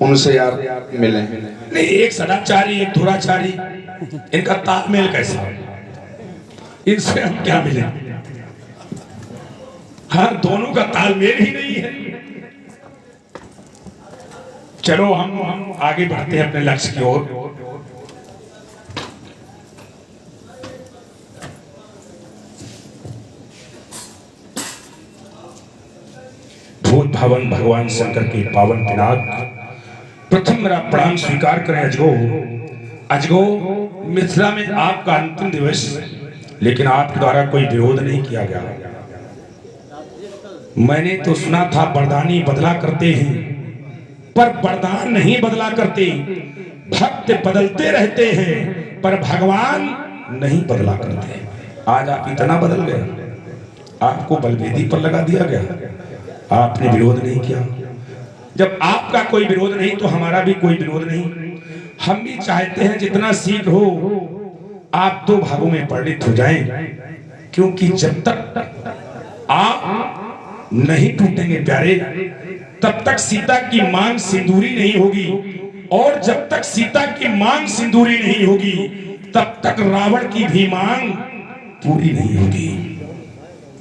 उनसे आप मिलें। नहीं, एक सदाचारी, एक दुराचारी, इनका तालमेल कैसा है? इनसे हम क्या मिले? हाँ, दोनों का तालमेल ही नहीं है। चलो हम आगे बढ़ते हैं अपने लक्ष्य की ओर। भूत भवन भगवान शंकर के पावन पिनाक, प्रथम मेरा प्रणाम स्वीकार करें अजगो। अजगो, मिथिला में आपका अंतिम दिवस, लेकिन आपके द्वारा कोई विरोध नहीं किया गया। मैंने तो सुना था वरदानी बदला करते हैं, पर वरदान नहीं बदला करते। भक्त बदलते रहते हैं, पर भगवान नहीं बदला करते। आज आप इतना बदल गए, आपको बलवेदी पर लगा दिया गया, आपने विरोध नहीं किया। जब आपका कोई विरोध नहीं तो हमारा भी कोई विरोध नहीं। हम भी चाहते हैं जितना शीघ्र हो आप 2 भागों में परिणित हो जाएं, क्योंकि जब तक आप नहीं टूटेंगे प्यारे, तब तक सीता की मांग सिंदूरी नहीं होगी, और जब तक सीता की मांग सिंदूरी नहीं होगी, तब तक रावण की भी मांग पूरी नहीं होगी।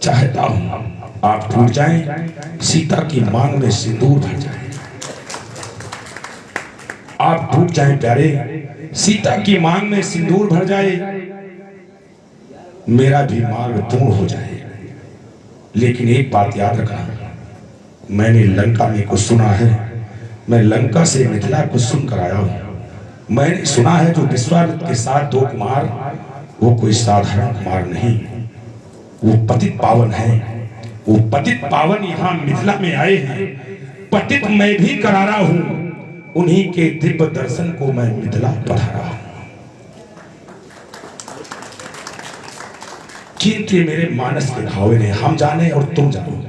चाहता हूं आप टूट जाएं, सीता की मांग में सिंदूर भर जाए। आप टूट जाएं प्यारे, सीता की मांग में सिंदूर भर जाए। मेरा भी मार्ग पूर्ण हो जाए। लेकिन एक बात याद रखना, मैंने लंका में कुछ सुना है, मैं लंका से मिथिला को सुनकर आया हूं। मैंने सुना है जो विश्वामित्र के साथ 2 कुमार, वो कोई साधारण कुमार नहीं, वो पतित पावन है। वो पतित पावन यहाँ मिथिला में आए हैं। पतित मैं भी करारा हूं, उन्हीं के दिव्य दर्शन को मैं मिथिला पधारा हूं। किंतु मेरे मानस के भावे ने, हम जाने और तुम जानो,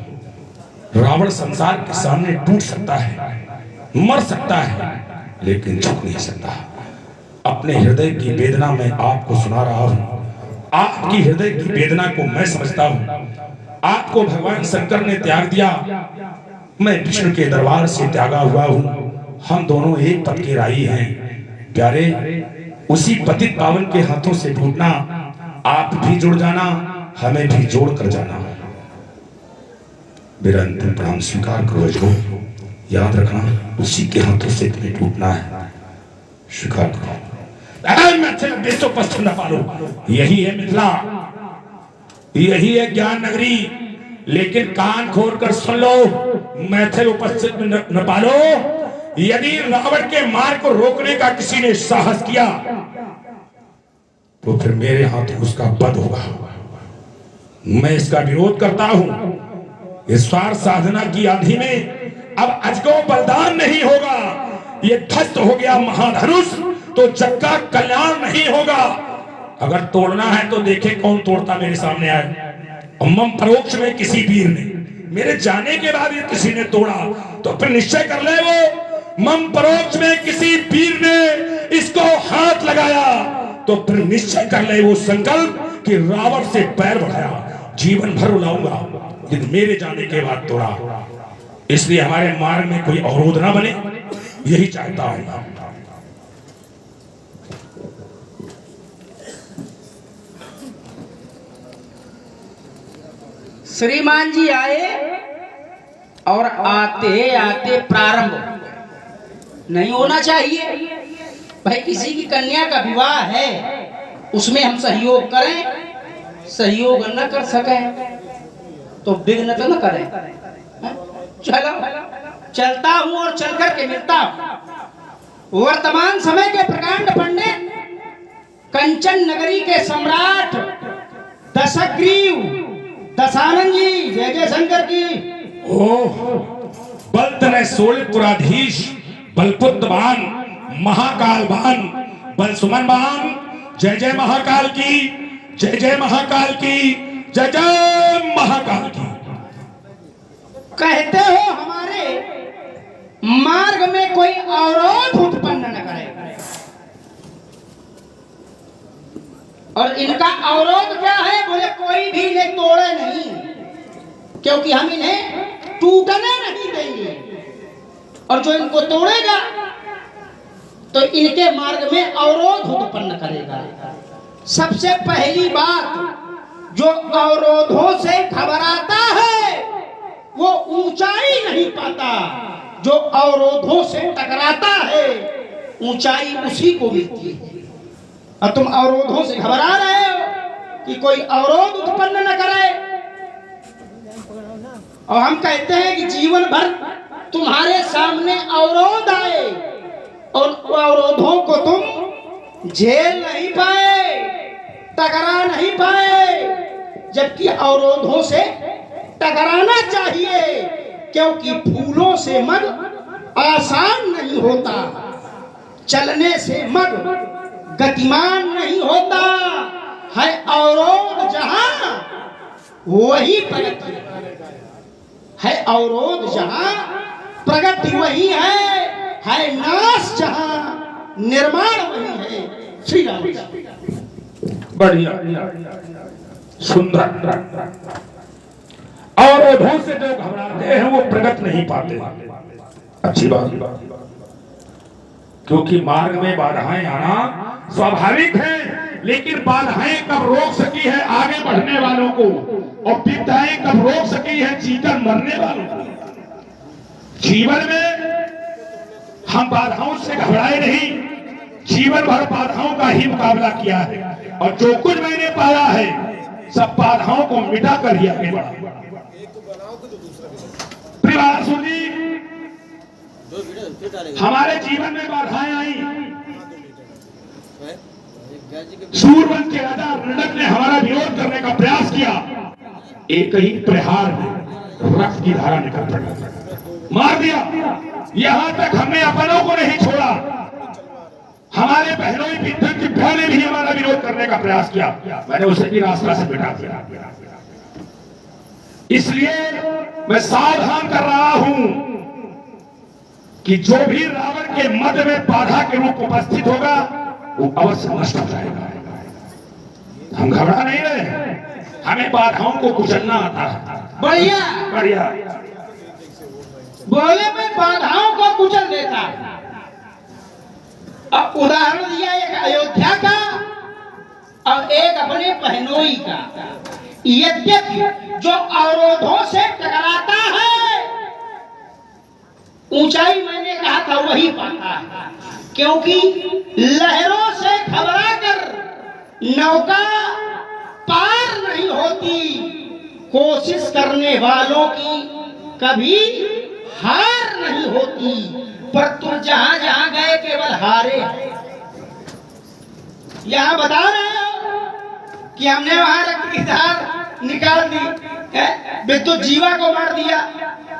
रावण संसार के सामने टूट सकता है, मर सकता है, लेकिन झुक नहीं सकता। अपने हृदय की वेदना मैं आपको सुना रहा हूं। आपकी हृदय की वेदना को मैं समझता हूं। आपको भगवान शंकर ने त्याग दिया, मैं विष्णु के दरबार से त्यागा हुआ हूं। हम दोनों एक पद के राही हैं। प्यारे, उसी पतित पावन के हाथों से टूटना, आप भी जुड़ जाना, हमें भी जोड़ कर जाना। मेरा अंतिम प्रणाम स्वीकार करो जो, याद रखना उसी के हाथों से तुम्हें टूटना है, स्वीकार करो। पश्चिम न पालो, यही है मिथिला, यही है ज्ञान नगरी। लेकिन कान खोल कर सुन लो, मैथिल उपस्थित न पालो। यदि रावण के मार्ग को रोकने का किसी ने साहस किया तो फिर मेरे हाथ उसका वध होगा। मैं इसका विरोध करता हूं। इस स्वार्थ साधना की आंधी में अब अजगो बलिदान नहीं होगा। ये ध्वस्त हो गया महाधनुष तो जग का कल्याण नहीं होगा। अगर तोड़ना है तो देखे कौन तोड़ता मेरे सामने आए। मम परोक्ष में किसी वीर ने, मेरे जाने के बाद ये किसी ने तोड़ा तो फिर निश्चय कर ले, वो मम परोक्ष में किसी वीर ने इसको हाथ लगाया तो फिर निश्चय कर ले वो संकल्प कि रावण से पैर बढ़ाया, जीवन भर रुलाऊंगा, यदि मेरे जाने के बाद तोड़ा। इसलिए हमारे मार्ग में कोई अवरोध ना बने, यही चाहता हूं। श्रीमान जी आए और आते आते प्रारंभ नहीं होना चाहिए। भाई किसी की कन्या का विवाह है, उसमें हम सहयोग करें, सहयोग न कर सके तो विघ्न तो न करें। चलो चलता हूं और चल कर के मिलता हूं। वर्तमान समय के प्रकांड पंडित, कंचन नगरी के सम्राट दशग्रीव दशानन जी, जय जय शंकर की। ओह, बलतनय सोलपुराधीश, बलपुत्रवान, महाकालवान, बलसुमनवान, जय जय महाकाल की, जय जय महाकाल की, जय जय महाकाल की। कहते हो हमारे मार्ग में कोई अवरोध उत्पन्न न करे, और इनका अवरोध क्या है? बोले कोई भी इन्हें तोड़े नहीं, क्योंकि हम इन्हें टूटने नहीं देंगे, और जो इनको तोड़ेगा तो इनके मार्ग में अवरोध उत्पन्न करेगा। सबसे पहली बात, जो अवरोधों से घबराता है वो ऊंचाई नहीं पाता, जो अवरोधों से टकराता है ऊंचाई उसी को मिलती है। और तुम अवरोधों से घबरा रहे हो कि कोई अवरोध उत्पन्न न करे, और हम कहते हैं कि जीवन भर तुम्हारे सामने अवरोध आए और अवरोधों को तुम झेल नहीं पाए, टकरा नहीं पाए, जबकि अवरोधों से टकराना चाहिए, क्योंकि फूलों से मग आसान नहीं होता, चलने से मग गतिमान नहीं होता है। अवरोध जहां वही प्रगति है, अवरोध जहां प्रगति वही है नाश जहां निर्माण वही है। श्री राम। बढ़िया, सुंदर। अवरोधों से जो घबराते हैं वो प्रगत नहीं पाते। अच्छी बात, क्योंकि मार्ग में बाधाएं आना स्वाभाविक है, लेकिन बाधाएं कब रोक सकी है आगे बढ़ने वालों को, और विपदाएं कब रोक सकी है जीकर मरने वालों को। जीवन में हम बाधाओं से घबराए नहीं, जीवन भर बाधाओं का ही मुकाबला किया है, और जो कुछ मैंने पाया है सब बाधाओं को मिटा कर ही आगे बढ़ा। प्रियसुर जी, हमारे जीवन में बाधाएं आई। सूरवंश के राजा ऋणक ने हमारा विरोध करने का प्रयास किया। एक ही प्रहार में रक्त की धारा निकल पड़ी, मार दिया। यहां तक हमने अपनों को नहीं छोड़ा, हमारे बहनों की बहनों ने भी हमारा विरोध करने का प्रयास किया। मैंने उसे भी रास्ता से मिटा दिया। इसलिए मैं सावधान कर रहा हूं कि जो भी रावण के मध्य में बाधा के रूप उपस्थित होगा वो अवश्य नष्ट हो जाएगा। हम घबरा नहीं रहे, हमें बाधाओं को कुचलना आता है। बढ़िया बढ़िया बोले में बाधाओं को कुचल देता है। अब उदाहरण दिया एक अयोध्या का और एक अपने बहनोई का। यद्यपि जो अवरोधों से टकराता है, ऊंचाई मैंने कहा था वही पाता है, क्योंकि लहरों से घबरा कर नौका पार नहीं होती। कोशिश करने वालों की कभी हार नहीं होती, पर तुम जहां जहां गए केवल हारे। यहां बता रहे हो कि हमने वहां रक्त की धार निकाल दी, विद्युत जीवा को मार दिया,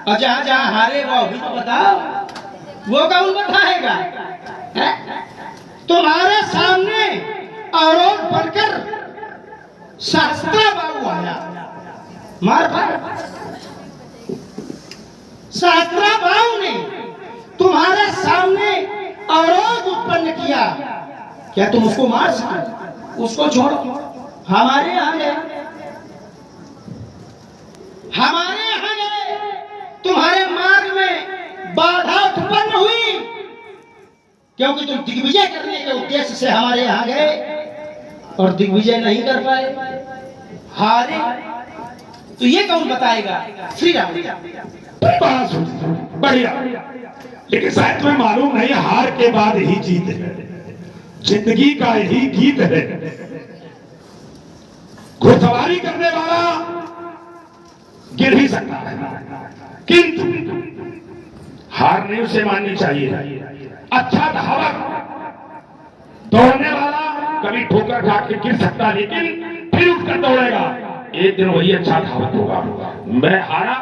और जहां जहां हारे वो भी तो बताओ, वो कौन बताएगा? तुम्हारे सामने अवरोध बनकर सहस्त्रा बाबू आया, मार मार। सहस्त्रा बाबू ने तुम्हारे सामने अवरोध उत्पन्न किया, क्या तुम उसको मार सके? उसको छोड़ो, हमारे यहाँ गए, हमारे यहाँ गए, तुम्हारे मार्ग में बाधा उत्पन्न हुई, क्योंकि तुम दिग्विजय करने के उद्देश्य से हमारे यहाँ गए और दिग्विजय नहीं कर पाए, हारे। तो ये कौन बताएगा? श्री राम। बढ़िया, लेकिन शायद तुम्हें मालूम नहीं, हार के बाद ही जीत है, जिंदगी का ही गीत है। घुड़सवारी करने वाला गिर भी सकता है, किंतु हार नहीं उसे माननी चाहिए। अच्छा धावक दौड़ने वाला कभी ठोकर खा के गिर सकता, लेकिन फिर उठकर दौड़ेगा, एक दिन वही अच्छा धावक होगा। मैं हारा,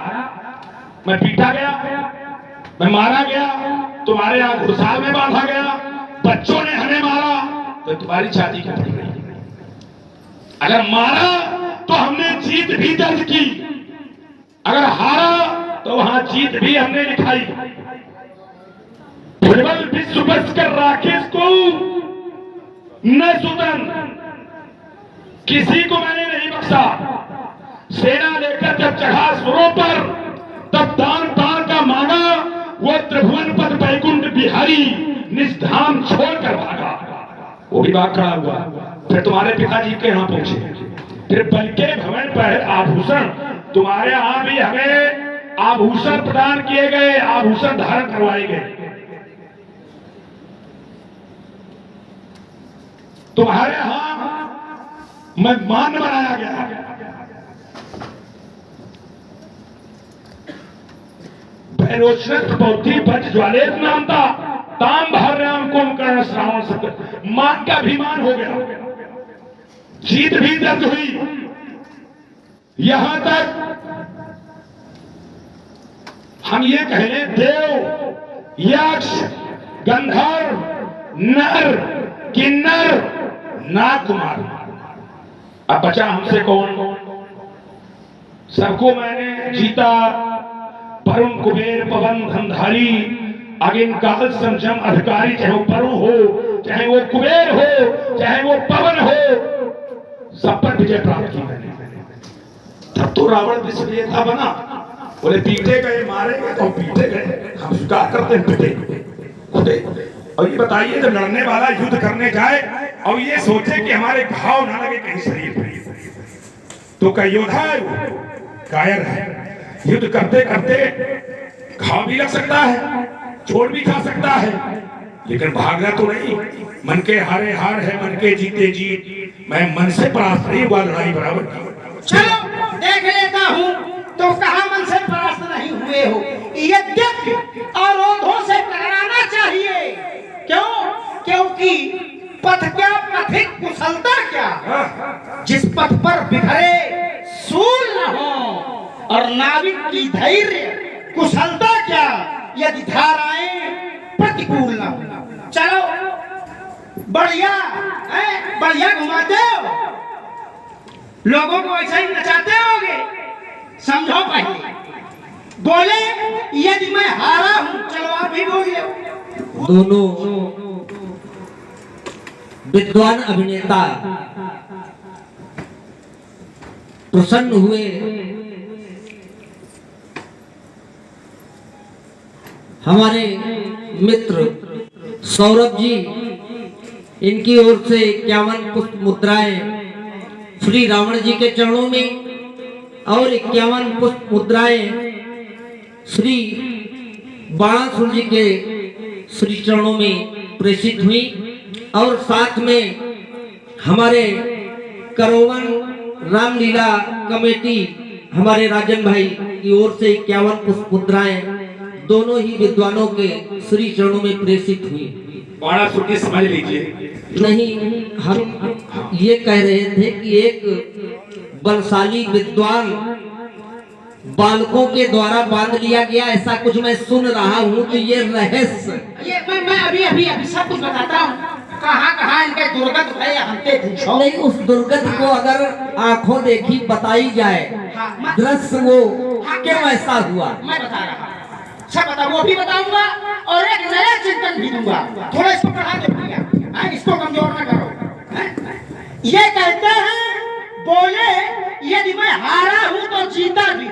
मैं पीटा गया, मैं मारा गया, तुम्हारे यहाँ घुड़साल में बांधा गया, बच्चों ने हमें मारा तो तुम्हारी छाती की पड़ी गई। अगर मारा तो हमने जीत भी दर्ज की, अगर हारा तो वहां जीत भी हमने लिखाई। प्रबल विश्व बस कर राकेश को न सुतन, किसी को मैंने नहीं बख्शा। सेना लेकर जब चढ़ा सुरों पर, तब दान दान का मांगा, वो त्रिभुवन पद बैकुंठ बिहारी निष्धाम छोड़कर भागा। वो भी भाग खड़ा हुआ, फिर तुम्हारे पिताजी के यहाँ पहुंचे, फिर बल के भवन पर आभूषण, तुम्हारे यहाँ भी हमें आभूषण प्रदान किए गए, आभूषण धारण करवाए गए। तुम्हारे यहाँ मैं मान बनाया गया। बौद्धि भज ज्वालेत नाम था, ताम भार्याम कुंभकर्ण श्रावण सत्य, मान का अभिमान हो गया, जीत भी दर्ज हुई। यहां तक हम ये कह लें, देव, यक्ष, गंधर्व, नर, किन्नर, नागकुमार, अब बचा हमसे कौन? सबको मैंने जीता। वरुण, कुबेर, पवन, धनधारी, अगिन, काल, संजम, अधिकारी, चाहे वो वरुण हो, चाहे वो कुबेर हो, चाहे वो पवन हो, सब पर विजय प्राप्त की मैंने। तब तो रावण विश्वविजेता बना। बोले पीटे गए, मारे गए तो पीटे गए, हम स्वीकार करते हैं, पीटे। और ये बताइए, जब लड़ने वाला युद्ध करने जाए और ये सोचे कि हमारे घाव ना लगे कहीं शरीर पर, तो क्या योद्धा है? कायर है। युद्ध करते करते घाव भी लग सकता है, चोट भी खा सकता है, लेकिन भागना तो नहीं। मन के हारे हार है, मन के जीते जीत। मैं मन से परास्त नहीं हुआ लड़ाई बराबर की। चलो देख लेता हूँ तो कहाँ मन से परास्त नहीं हुए हो। यद्यपि अवरोधों से टकराना चाहिए। क्यों? क्योंकि पथ क्या पथिक कुशलता क्या, जिस पथ पर बिखरे सूल न हो और नाविक की धैर्य कुशलता क्या, यदि धाराएं प्रतिकूल न हो। चलो बढ़िया बढ़िया घुमाते हो, लोगों को ऐसा ही नचाते होगे। समझो पहले। बोले यदि मैं हारा हूं, चलो आप भी बोलिए। दोनों विद्वान अभिनेता प्रसन्न हुए। हमारे मित्र सौरभ जी, इनकी ओर से 51 पुष्प मुद्राएं श्री रावण जी के चरणों में और 51 पुष्प मुद्राएं श्री बाणासुर जी के श्री चरणों में प्रेषित हुई। और साथ में हमारे करोवन रामलीला कमेटी हमारे राजन भाई की ओर से 51 पुष्प मुद्राएं दोनों ही विद्वानों के श्री चरणों में प्रेषित हुई। बाणासुर की समझ लीजिए। नहीं, हम ये कह रहे थे कि एक बलशाली विद्वान बालकों के द्वारा बांध लिया गया, ऐसा कुछ मैं सुन रहा हूँ। तो ये रहस्य ये मैं अभी सब कुछ बताता हूँ। कहाँ इनके दुर्गत है, हमसे पूछो। नहीं, उस दुर्गत को अगर आंखों देखी बताई जाए, दृश्य वो क्यों ऐसा हुआ, मैं बता रहा हूँ, सब बता, वो भी बताऊंगा और एक नया चिंतन भी दूंगा। थोड़ा इसको बढ़ा दो भैया, इसको कमजोर ना करो। ये कहते हैं, बोले यदि मैं हारा हूं तो जीता भी,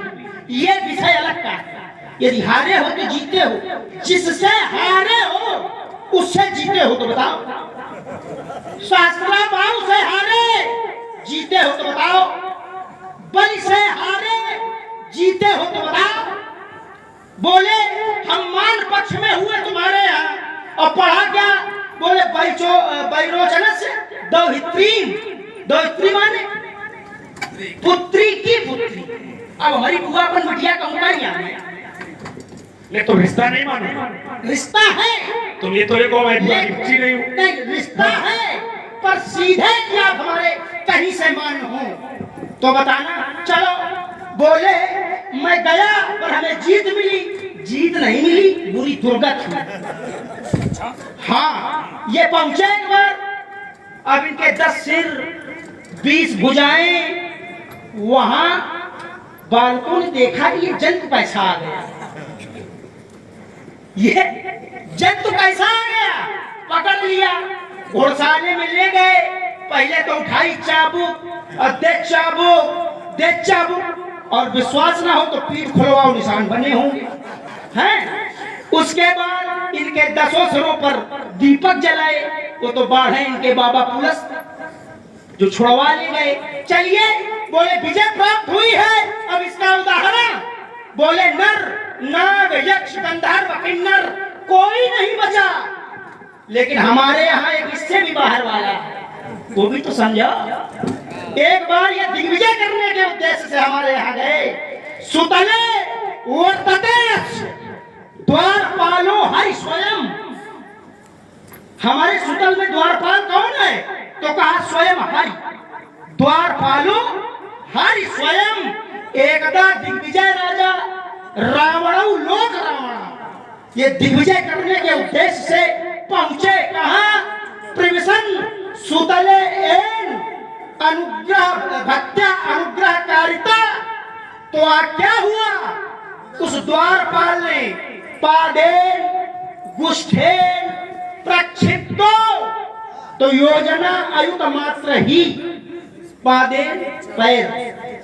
ये विषय अलग का है। यदि हारे हो तो जीते हो, जिससे हारे हो उससे जीते हो तो बताओ। शास्त्राभाव से हारे जीते हो तो बताओ, बल से हारे जीते हो तो बताओ। बोले हम मान पक्ष में हुए तुम्हारे यहाँ, और पढ़ा क्या? बोले बैरोचन से दौहित्री माने पुत्री की पुत्री। अब हमारी बुआ अपन बिटिया कहूंगा यहाँ, नहीं तो रिश्ता नहीं मानो। रिश्ता है, तुम ये तो देखो मैं बच्ची नहीं हूँ। नहीं रिश्ता है, पर सीधे क्या हमारे कहीं से मान हो तो बताना। चलो बोले मैं गया पर हमें जीत मिली, जीत नहीं मिली, बुरी दुर्गत हुई। हाँ, ये पहुंचे एक बार, अब इनके 10 सिर 20 भुजाएं। वहां बालकों ने देखा कि ये जंतु कैसा आ गया, ये जंतु कैसा आ गया। पकड़ लिया, घोड़साले में ले गए। पहले तो उठाई चाबुक, और दे चाबुक, और विश्वास ना हो तो पीठ खुलवाओ, निशान बने होंगे हैं। उसके बाद इनके 10 सिरों पर दीपक जलाए। वो तो बाढ़ है इनके बाबा पुलस जो छुड़वा ले गए। चलिए बोले विजय प्राप्त हुई है। अब इसका उदाहरण बोले नर नाग यक्ष गंधर्व किन्नर कोई नहीं बचा, लेकिन हमारे यहाँ एक इससे भी बाहर वाला है, वो भी तो समझो। एक बार ये दिग्विजय करने के उद्देश्य से हमारे यहाँ गए। सुतले वर्तते द्वारपालो हरि स्वयं। हमारे सुतल में द्वारपाल कौन है? तो कहा स्वयं हरि। द्वारपालो हरि स्वयं। एकदा दिग्विजय राजा रावण लोक रावण ये दिग्विजय करने के उद्देश्य से पहुंचे। कहा? प्रविशन सुतले एन अनुग्रह भक्त्या अनुग्रहकारिता। तो क्या हुआ? उस द्वारपाल ने पादेन गुष्ठेन प्रक्षिप्तो, तो योजना आयुत मात्र ही। पादेन पैर,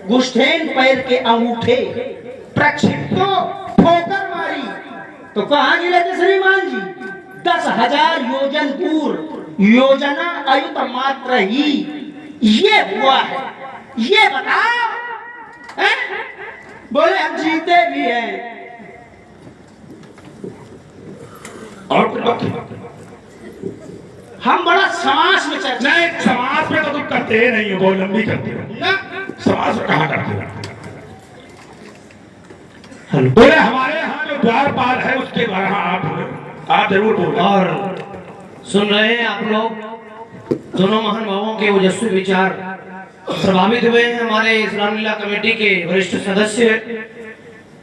गुष्ठेन पैर के अंगूठे, प्रक्षिप्तो ठोकर मारी। तो कहाँ गिरे थे श्रीमान जी? 10,000 योजन दूर, योजना आयुत मात्र ही। ये हुआ है, ये बताओ। बोले हम जीते भी हैं। और कुछ बात? हम बड़ा समाज में चर्चा नहीं, समाज में तो तुम करते नहीं हो, बहुत लंबी करते हो ना समाज में कहाँ करते हैं? बोले हमारे यहाँ जो द्वारपाल है उसके द्वारा आप जरूर बोले। और सुन रहे हैं आप लोग, दोनों महानुभावों के ओजस्वी विचार प्रभावित हुए हैं। हमारे इस रामलीला कमेटी के वरिष्ठ सदस्य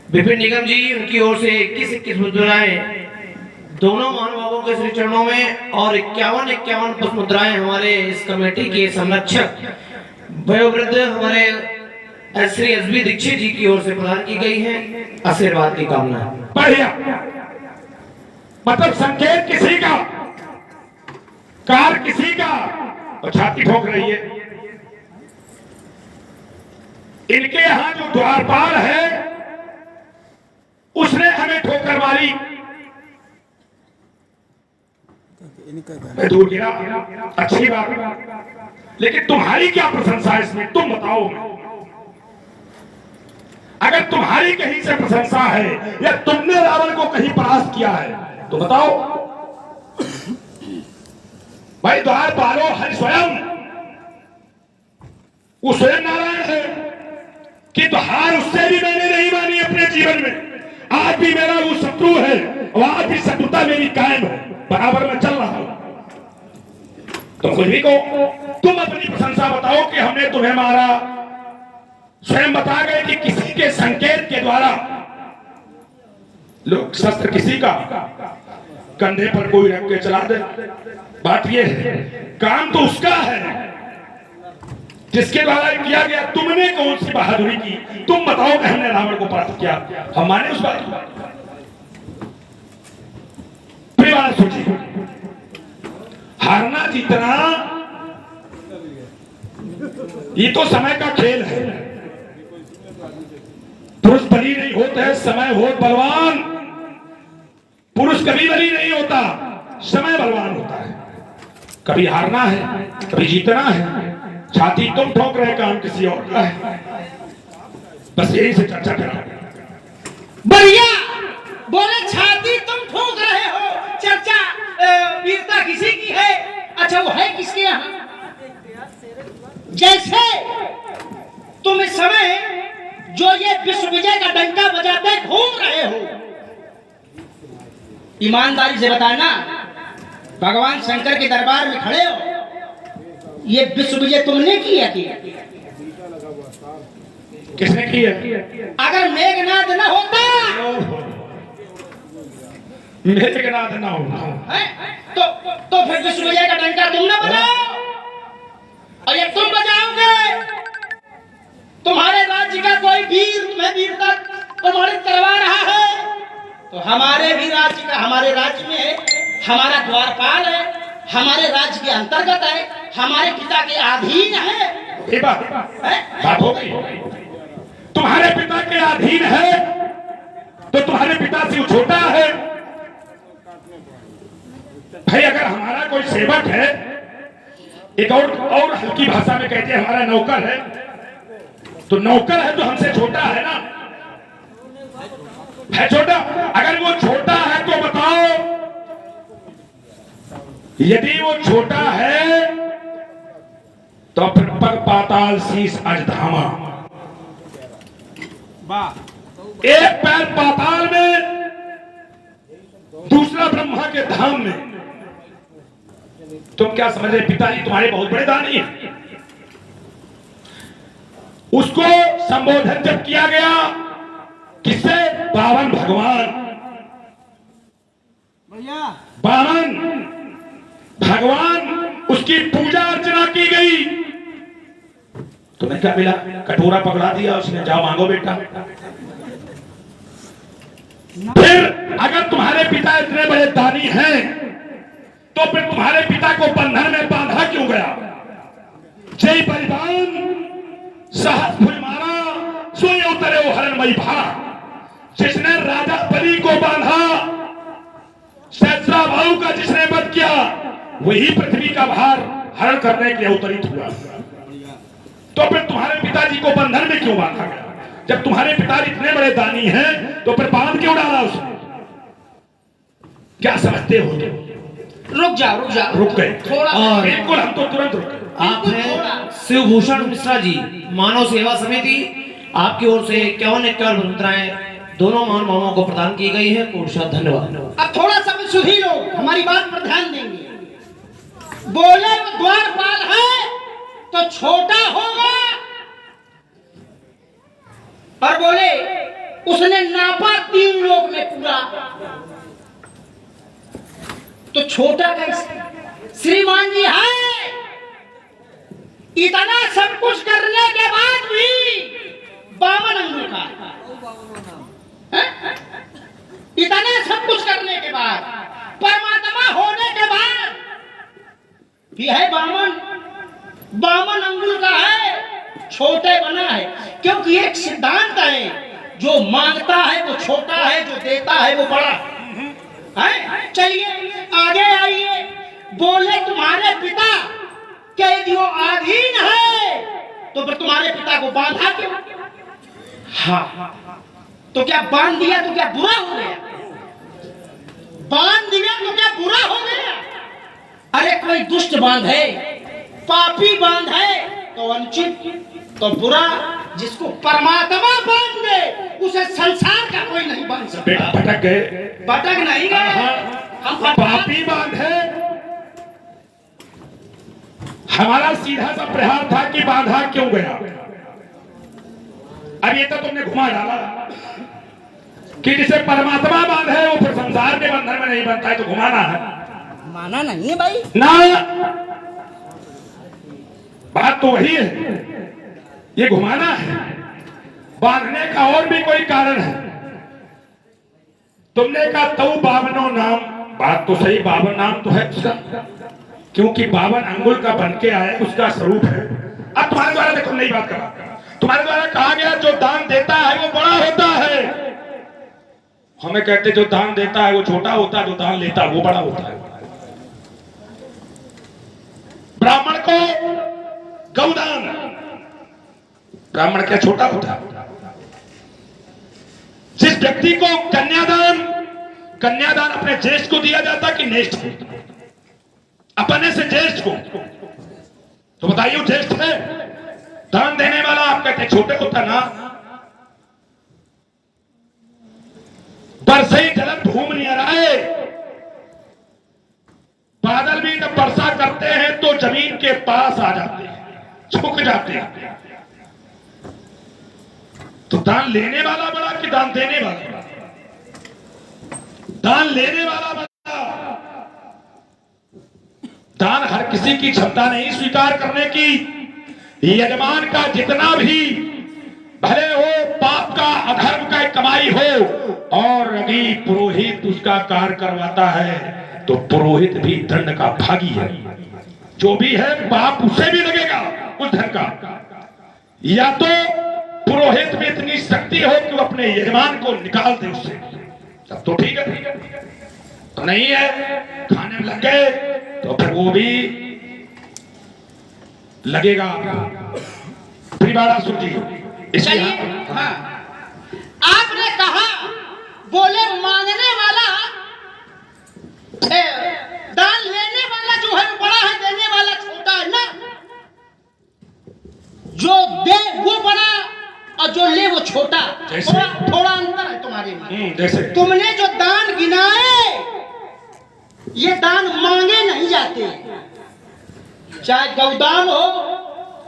विपिन निगम जी, उनकी ओर से 21 मुद्राएं दोनों महानुभावों के श्री चरणों में और 51 पुष्प मुद्राएं हमारे इस कमेटी के संरक्षक वयोवृद्ध हमारे श्री एसबी दीक्षित जी की ओर से प्रदान की गई है। आशीर्वाद की कामना। बढ़िया, मतलब संकेत किसी का, कार किसी का, और छाती ठोक रही है। इनके यहां जो द्वारपाल है उसने हमें ठोकर मारी, मैं दूर गिरा, अच्छी बात, लेकिन तुम्हारी क्या प्रशंसा है इसमें? तुम बताओ। अगर तुम्हारी कहीं से प्रशंसा है या तुमने रावण को कहीं परास्त किया है तो बताओ। भाई द्वारपालो हरि स्वयं, वो स्वयं नारायण है कि तो हार उससे भी मैंने नहीं मानी अपने जीवन में। आज भी मेरा वो शत्रु है और आज भी शत्रुता मेरी कायम है, बराबर में चल रहा हूं। तो कुछ भी कहो, तुम अपनी प्रशंसा बताओ कि हमने तुम्हें मारा। स्वयं बता गए कि किसी के संकेत के द्वारा लोग शस्त्र किसी का कंधे पर कोई रख के चला दे। बात यह है, काम तो उसका है जिसके द्वारा किया गया। तुमने कौन सी बहादुरी की? तुम बताओ कि हमने रावण को परास्त किया, हम माने उस बात को? परिवार सोचिए, हारना जीतना ये तो समय का खेल है। पुरुष बली नहीं होते हैं, समय हो बलवान। पुरुष कभी बली नहीं होता, समय बलवान होता है। कभी हारना है, कभी जीतना है। छाती तुम ठोक रहे, काम किसी और का है। बस यही से चर्चा करा। बढ़िया बोले, छाती तुम ठोक रहे हो, चर्चा वीरता किसी की है। अच्छा वो है किसके यहाँ? जैसे तुम इस समय जो ये विश्व विजय का डंका बजाते घूम रहे हो, ईमानदारी से बताना, भगवान शंकर के दरबार में खड़े हो, ये विश्व विजय तुमने किया किया? किसने किया? अगर मेघनाद न होता, मेघनाद न होता तो फिर विश्व विजय का डंका तुम न बजाओ। और ये तुम बजाओगे, तुम्हारे राज्य का कोई वीर तुम्हें वीरता प्रमाणित करवा रहा है, तो हमारे भी राज्य का, हमारे राज्य में हमारा द्वारपाल है, हमारे राज्य के अंतर्गत है, हमारे पिता के अधीन है। ये बात हो गई। तुम्हारे पिता के अधीन है तो तुम्हारे पिता से वो छोटा है। भाई अगर हमारा कोई सेवक है, एक और हल्की भाषा में कहते हैं हमारा नौकर है, तो नौकर है तो हमसे छोटा है ना, है छोटा। अगर वो छोटा है तो बताओ, यदि वो छोटा है तो फिर पग पाताल शीश अजधामा, एक पैर पाताल में, दूसरा ब्रह्मा के धाम में। तुम क्या समझ रहे? पिताजी तुम्हारे बहुत बड़े दानी हैं। उसको संबोधन जब किया गया, किससे? बावन भगवान, बावन भगवान, उसकी पूजा अर्चना की गई। तुम्हें क्या मिला? कटोरा पकड़ा दिया उसने, जाओ मांगो बेटा। फिर अगर तुम्हारे पिता इतने बड़े दानी हैं तो फिर तुम्हारे पिता को बंधन में बांधा क्यों गया? जय बलिदान सहस फुल मारा, सोए उतरे वो हरणमयी भारा। जिसने राजा बलि को बांधा, सहस्रा भाऊ का जिसने वध किया, वही पृथ्वी का भार हरण करने के लिए अवतरित हुआ। तो फिर तुम्हारे पिताजी को बंधन में क्यों बांधा गया? जब तुम्हारे पिताजी इतने बड़े दानी हैं तो फिर बांध क्यों डाला उसने? क्या समझते हो? रुक जा रुक गए थोड़ा, बिल्कुल, हम तो तुरंत रुक गए। आपने थोड़ा। शिवभूषण मिश्रा जी मानव सेवा समिति आपकी ओर से 51 मुद्राएं दोनों महान मामाओं को प्रदान की गई है। कोटि धन्यवाद। अब थोड़ा सा भी सुधी लोग हमारी बात पर ध्यान देंगे। बोले वो द्वारपाल है तो छोटा होगा, और बोले उसने नापा 3 लोक में पूरा, तो छोटा कैसे? श्रीमान जी है, इतना सब कुछ करने के बाद भी 52 अंगुल का, इतना सब कुछ करने के बाद, परमात्मा होने के बाद भी है 52 अंगुल का है, छोटे बना है। क्योंकि एक सिद्धांत है, जो मांगता है वो छोटा है, जो देता है वो बड़ा है। चलिए आगे आइए। बोले तुम्हारे पिता के जो अधीन है, तो फिर तुम्हारे पिता को बांधा क्यों? हाँ, तो क्या बांध दिया तो क्या बुरा हो गया? बांध दिया तो क्या बुरा हो गया? अरे कोई दुष्ट बांध है, पापी बांध है तो वंचित, तो बुरा। जिसको परमात्मा बांध दे उसे संसार का कोई नहीं बांध सकता। बेटा भटक गए, भटक नहीं गए, हम पापी बांधे। हमारा सीधा सा प्रहार था कि बांधा क्यों गया। अब ये तो तुमने घुमा डाला कि जिसे परमात्मा बांधे वो फिर संसार के बंधन में नहीं बनता है, तो घुमाना है। माना नहीं है भाई ना, बात तो वही है, ये घुमाना है। बांधने का और भी कोई कारण है। तुमने कहा तो 52 नाम, बात तो सही, 52 नाम तो है उसका, क्योंकि 52 अंगुल का बन के आए उसका स्वरूप है। अब तुम्हारे द्वारा देखो, नई बात करा, तुम्हारे द्वारा कहा गया जो दान देता है वो बड़ा होता है। हमें कहते जो दान देता है वो छोटा होता है, जो दान लेता है वो बड़ा होता है। ब्राह्मण को गौदान, ब्राह्मण क्या छोटा होता है? जिस व्यक्ति को कन्यादान, कन्यादान अपने ज्येष्ठ को दिया जाता कि नेष्ठ को? अपने से ज्येष्ठ को। तो बताइए वो ज्येष्ठ है? दान देने वाला आप कहते छोटे होता ना। बरसे जलन धूम नहीं आ रहा है, बादल भी जब वर्षा करते हैं तो जमीन के पास आ जाते हैं, झुक जाते हैं। तो दान लेने वाला बड़ा कि दान देने वाला बड़ा? दान लेने वाला बड़ा। दान हर किसी की क्षमता नहीं स्वीकार करने की। यजमान का जितना भी भले हो, पाप का अधर्म का कमाई हो, और यदि पुरोहित उसका कार्य करवाता है तो पुरोहित भी दंड का भागी है। जो भी है पाप उसे भी लगेगा उस धन का। या तो पुरोहित में इतनी शक्ति हो कि वो अपने यजमान को निकाल दे उससे, तब तो ठीक है। तो नहीं है, खाने में लग गए तो फिर वो भी लगेगा। त्रिवाणासुर जी चलिए, हाँ, आपने कहा बोले मांगने वाला दान लेने वाला जो है वो बड़ा है, देने वाला छोटा है ना। जो दे वो बड़ा और जो ले वो छोटा। थोड़ा अंतर है तुम्हारे में। जैसे तुमने जो दान गिनाए, ये दान मांगे नहीं जाते। चाहे गौदान हो,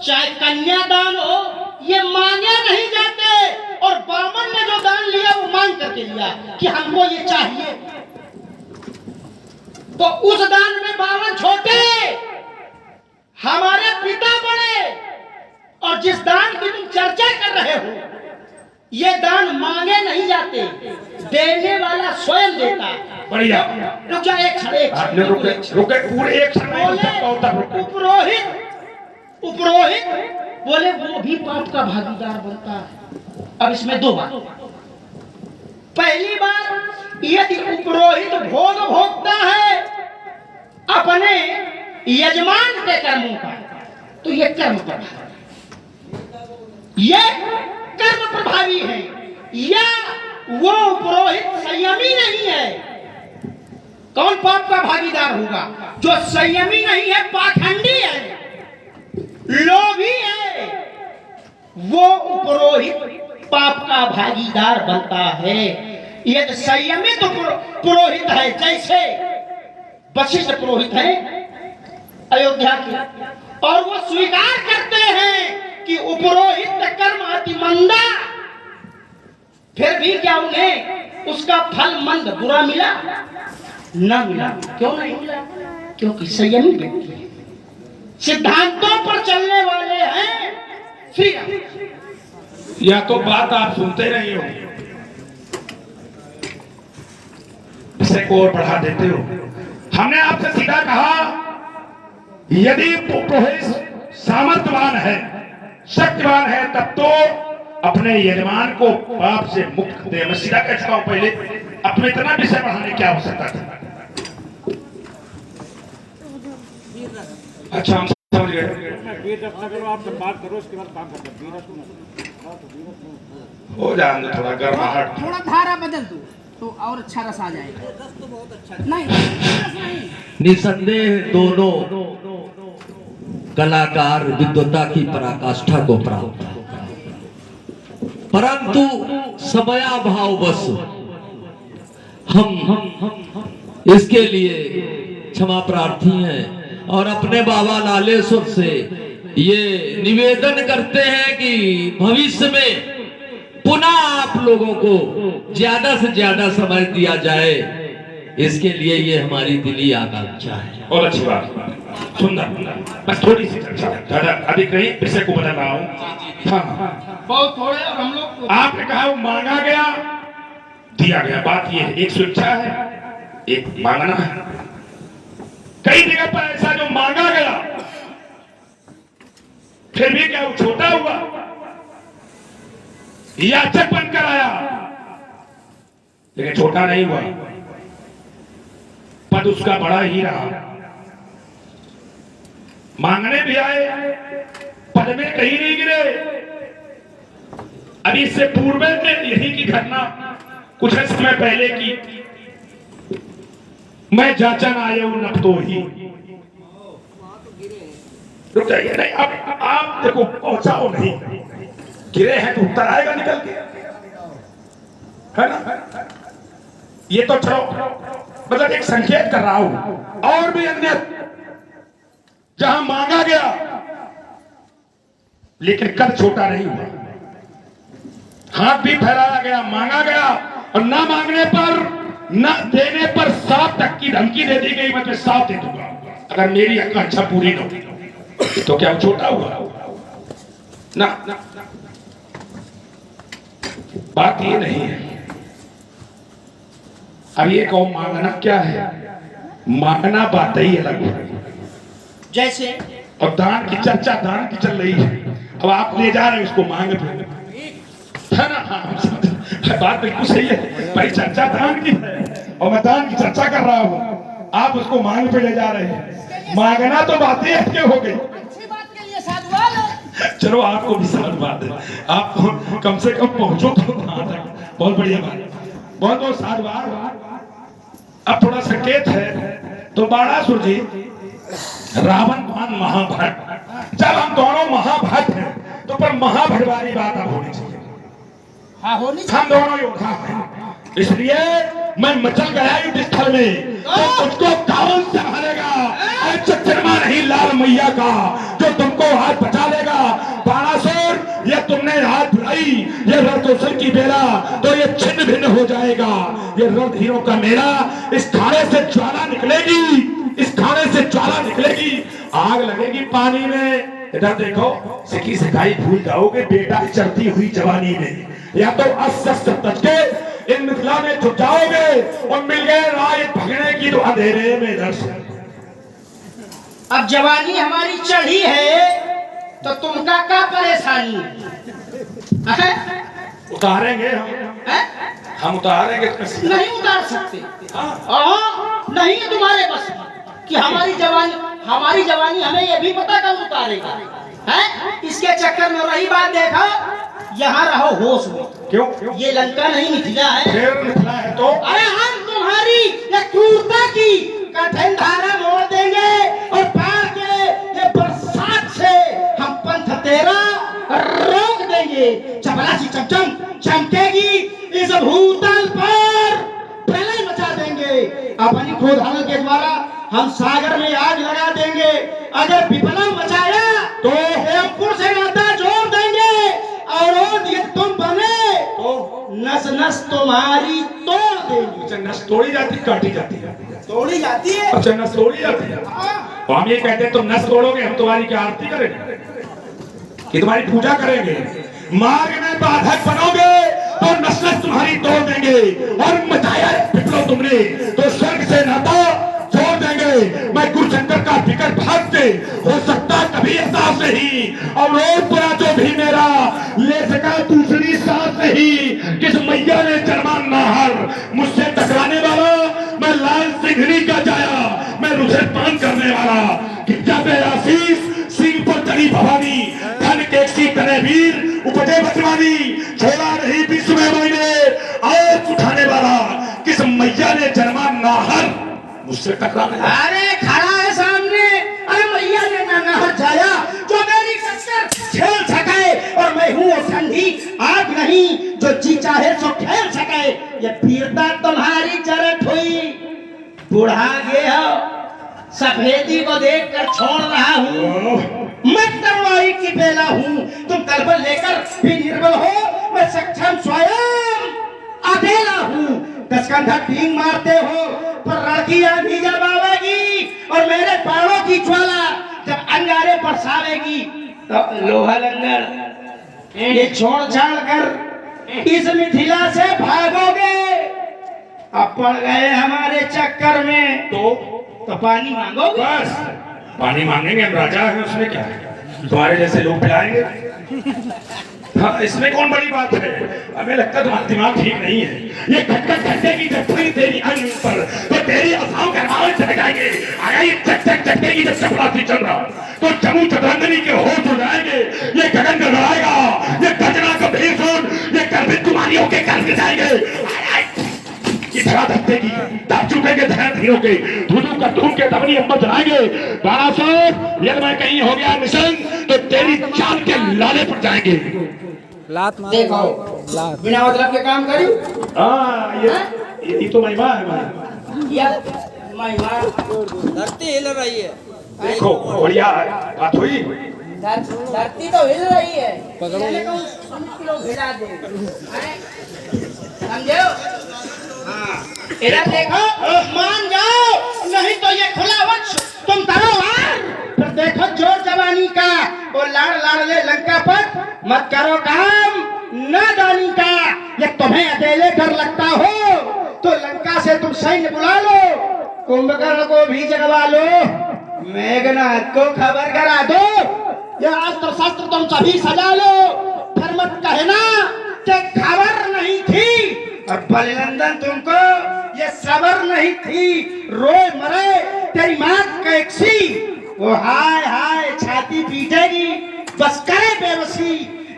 चाहे कन्यादान हो, ये मांगे नहीं जाते। और बामन ने जो दान लिया वो मांग करके लिया कि हमको ये चाहिए। तो उस दान में 52 छोटे, हमारे पिता बड़े। और जिस दान की तुम चर्चा कर रहे हो, ये दान मांगे नहीं जाते, देने वाला स्वयं देता। बढ़िया। रुक जा एक क्षण, रुके पूरे एक क्षण। उपरोहित बोले वो भी पाप का भागीदार बनता है। अब इसमें 2 बात। पहली बात, यदि उपरोहित भोग भोगता है अपने यजमान के कर्मों का, तो ये कर्म प्रभावी, ये कर्म प्रभावी है। या वो पुरोहित संयमी नहीं है। कौन पाप का भागीदार होगा? जो संयमी नहीं है, पाखंडी है। लोभी है वो पुरोहित पाप का भागीदार बनता है। यदि संयमित पुरोहित है, जैसे वशिष्ठ पुरोहित है अयोध्या के, और वो स्वीकार करते हैं कि उपरोहित कर्म अति मंदा, फिर भी क्या उन्हें उसका फल मंद बुरा मिला? न मिला। क्यों नहीं मिला? क्योंकि संयमी व्यक्ति है, सिद्धांतों पर चलने वाले हैं। श्री राम। या तो बात आप सुनते नहीं हो, इसे को और बढ़ा देते हो। हमने आपसे सीधा कहा, यदि पुरोहित सामर्थ्यवान है, शक्तिवान है, तब तो अपने यजमान को पाप से मुक्त कर दे। मैं सीधा कह चुका हूं पहले, अब में इतना विषय बढ़ाने की आवश्यकता था। अच्छा, हम समझ गए। हो जाए थोड़ा गर्माहट, थोड़ा धारा बदल दो तो और अच्छा रस आ जाएगा। रस तो बहुत अच्छा नहीं। निसंदेह दोनों कलाकार विद्वता की पराकाष्ठा को प्राप्त, परंतु समयाभाववश हम इसके लिए क्षमा प्रार्थी हैं और अपने बाबा लालेश्वर से ये निवेदन करते हैं कि भविष्य में पुनः आप लोगों को ज्यादा से ज्यादा समय दिया जाए, इसके लिए ये हमारी दिली आकांक्षा है। और अच्छी बात, सुंदर। बस थोड़ी सी चर्चा, ज्यादा अधिक नहीं, विषय को बदल रहा हूँ। हाँ, बहुत थोड़े। और हम लोग आपने कहा वो मांगा गया, दिया गया। बात ये है, एक स्वेच्छा है, एक मांगना है। कई जगह पर ऐसा जो मांगा गया फिर भी क्या वो छोटा हुआ, याचक बनकर आया, लेकिन छोटा नहीं हुआ, पद उसका बड़ा ही रहा। मांगने भी आए, पद में कहीं नहीं गिरे। अभी इससे पूर्व में यही की घटना कुछ समय पहले की, मैं जाचन आया हूं नब तो ही। रुक जाइए, नहीं आप देखो, पहुंचाओ नहीं, गिरे हैं तो उत्तर आएगा निकल के, है ना? ये तो चलो, मतलब एक संकेत कर रहा हूं। और भी अन्य जहां मांगा गया लेकिन कद छोटा नहीं हुआ, हाथ भी फैलाया गया, मांगा गया, और ना मांगने पर, ना देने पर सांप तक की धमकी दे दी गई, मैं सांप दे दूंगा अगर मेरी आकांक्षा पूरी न हो। तो क्या वो छोटा हुआ? ना, बात ये नहीं है। अब ये कहो मांगना क्या है? मांगना बात ही अलग है। जैसे और दान की चर्चा, दान की चल रही है, अब आप ले जा रहे हैं उसको मांग पे, है ना? हाँ, बात बिल्कुल सही है भाई, चर्चा दान की है और मैं दान की चर्चा कर रहा हूँ, आप उसको मांग पे ले जा रहे हैं। मांगना तो बात ही हटके हो गई। अच्छी बात के लिए साधुवाद है। चलो आपको भी साधुवाद है, आप कम से कम पहुंचो तो वहां तक, बहुत बढ़िया बात, बहुत बहुत साधुवाद। अब थोड़ा संकेत है तो बाणासुर जी, रावण मान महाभट, जब हम दोनों महाभट हैं तो पर महाभट वाली बात अब होनी चाहिए। हाँ, होनी हम दोनों योद्धा हैं, इसलिए मैं मचल गया युद्ध स्थल में, तो तुझको कौन संभालेगा? चक्रमा नहीं लाल मैया का जो तुमको हाथ बचा लेगा। बाणासुर, ये तुमने हाथ बुलाई, ये रणकौशल की बेला तो ये छिन्न भिन्न हो जाएगा। ये रणधीरों का मेला, इस खाने से ज्वाला निकलेगी, इस खाने से ज्वाला निकलेगी, आग लगेगी पानी में। इधर देखो, सिकी सिखाई भूल जाओगे बेटा चढ़ती हुई जवानी में, या तो अस्त्र तज के इन मिथिला में छुप जाओगे और मिल गए राय भगने की तो अंधेरे में दर्शन। अब जवानी हमारी चढ़ी है तो तुमका क्या परेशानी है? उतारेंगे हम उतारेंगे, नहीं उतार सकते। नहीं है तुम्हारे बस कि हमारी जवानी हमें ये भी पता कब उतारेगा है? इसके चक्कर में रही बात, देखा, यहाँ रहो होश में। क्यों? ये लंका नहीं मिथिला है। फिर मिथिला है तो अरे हम तुम्हारी ये क्रूरता की कठिन धारा मोड़ देंगे और पार के ये बरसात से चमचम चमकेगी, इस भूतल पर प्रलय मचा देंगे। अपनी क्रोधानल के द्वारा हम सागर में आग लगा देंगे। अगर विप्लव मचाया तो हेमपुर से नाता जोड़ देंगे, और यदि तुम बने तो नस नस तुम्हारी तोड़ देंगे। अच्छा, नस तोड़ी जाती काटी जाती है? तोड़ी जाती है। अच्छा, नस तोड़ी जाती है। तो हम ये कहते हैं तुम नस तोड़ोगे, हम तुम्हारी क्या आरती करेंगे कि तुम्हारी पूजा करेंगे? मार्ग में बाधक बनोगे तो नस नस तुम्हारी तोड़ देंगे, और मचाया विप्लव तुमने तो स्वर्ग से नाता जोड़ देंगे। मैं गुरुशंकर का फिकर भागते हो सकता कभी एहसास नहीं, और रोज पड़ा जो भी मेरा ले सका दूसरी सांस नहीं। किस मैया ने जन्मा नाहर मुझसे टकराने वाला, मैं लाल सिंघनी का जाया, मैं रुझे पान करने वाला। कि जब आशीष सिंह पर चढ़ी भवानी, धन के सी तने वीर उपजे बचवानी, छोड़ा नहीं विश्व में मैंने और उठाने वाला। किस मैया ने जन्मा नाहर मुझसे टकराने वाला। अरे खड़ा है सामने, अरे मैया ने नहर जाया जो मेरी टक्कर खेल सके, और मैं हूँ वो ठंडी आग नहीं जो जी चाहे सो खेल सके। ये वीरता तुम्हारी चरट हुई, बुढ़ा गया सफेदी को देखकर छोड़ रहा हूँ। मैं तलवारी की बेला हूँ, तुम तलवार लेकर भी निर्बल हो, मैं सक्षम स्वयं अकेला हूँ। दसकंधा टीम मारते हो पर रण आंधी जब आवेगी, और मेरे बाणों की ज्वाला जब अंगारे बरसावेगी, तो लोहा लंगर ये छोड़ छाड़ कर इस मिथिला से भागोगे। अब पड़ गए हमारे चक्कर में तो पानी मांगोगे। बस पानी मांगेंगे, हम राजा हैं, उसमें क्या है? तुम्हारे जैसे लोग पिलाएंगे। हाँ, इसमें कौन बड़ी बात है? हमें लगता है तुम्हारा दिमाग ठीक नहीं है। ये खटखट खटकेगी जब थोड़ी तेरी अंग पर, तो तेरी आसाम का नाम चढ़ाएंगे। आया ये चक चक चकेगी जब चपरासी चल रहा, तो जम्मू चतरंगनी के होश हो जाएंगे। ये गगन गड़ाएगा, ये गजना का भीषण, ये गर्भित तुम्हारियों के घर गिर जाएंगे। धरा धरते की दब चुकेंगे, धैर्य के धुधु का धूम के दबनी अम्बा जलाएंगे। बाणासुर, यदि मैं कहीं हो गया मिशन, तो तेरी चाल के लाले पर जाएंगे। लात मारो। देखो बिना मतलब के काम करी। हाँ, ये तो महिमा है हमारी। या महिमा धरती हिल रही है। देखो बढ़िया बात हुई। धरती तो हिल रही है, पकड़ो। मैंने कहा 100 किलो भिड़ा दे, समझो? इधर देखो, मान जाओ, नहीं तो ये खुला वक्ष तुम तलवार। फिर देखो जोर जवानी का, वो लाड़ लाड़ ले लंका पर मत करो काम नादानी का। ये तुम्हें अकेले डर लगता हो तो लंका से तुम सैन्य बुला लो, कुंभकर्ण को भी जगवा लो, मेघनाथ को खबर करा दो। ये अस्त्र शस्त्र तुम सभी सजा लो, फिर मत कहना कि खबर नहीं थी। और बलिनंदन तुमको ये सबर नहीं थी, रोए मरे तेरी माँ कैक्सी, वो हाय हाय छाती पीटेगी। बस करे बेबसी,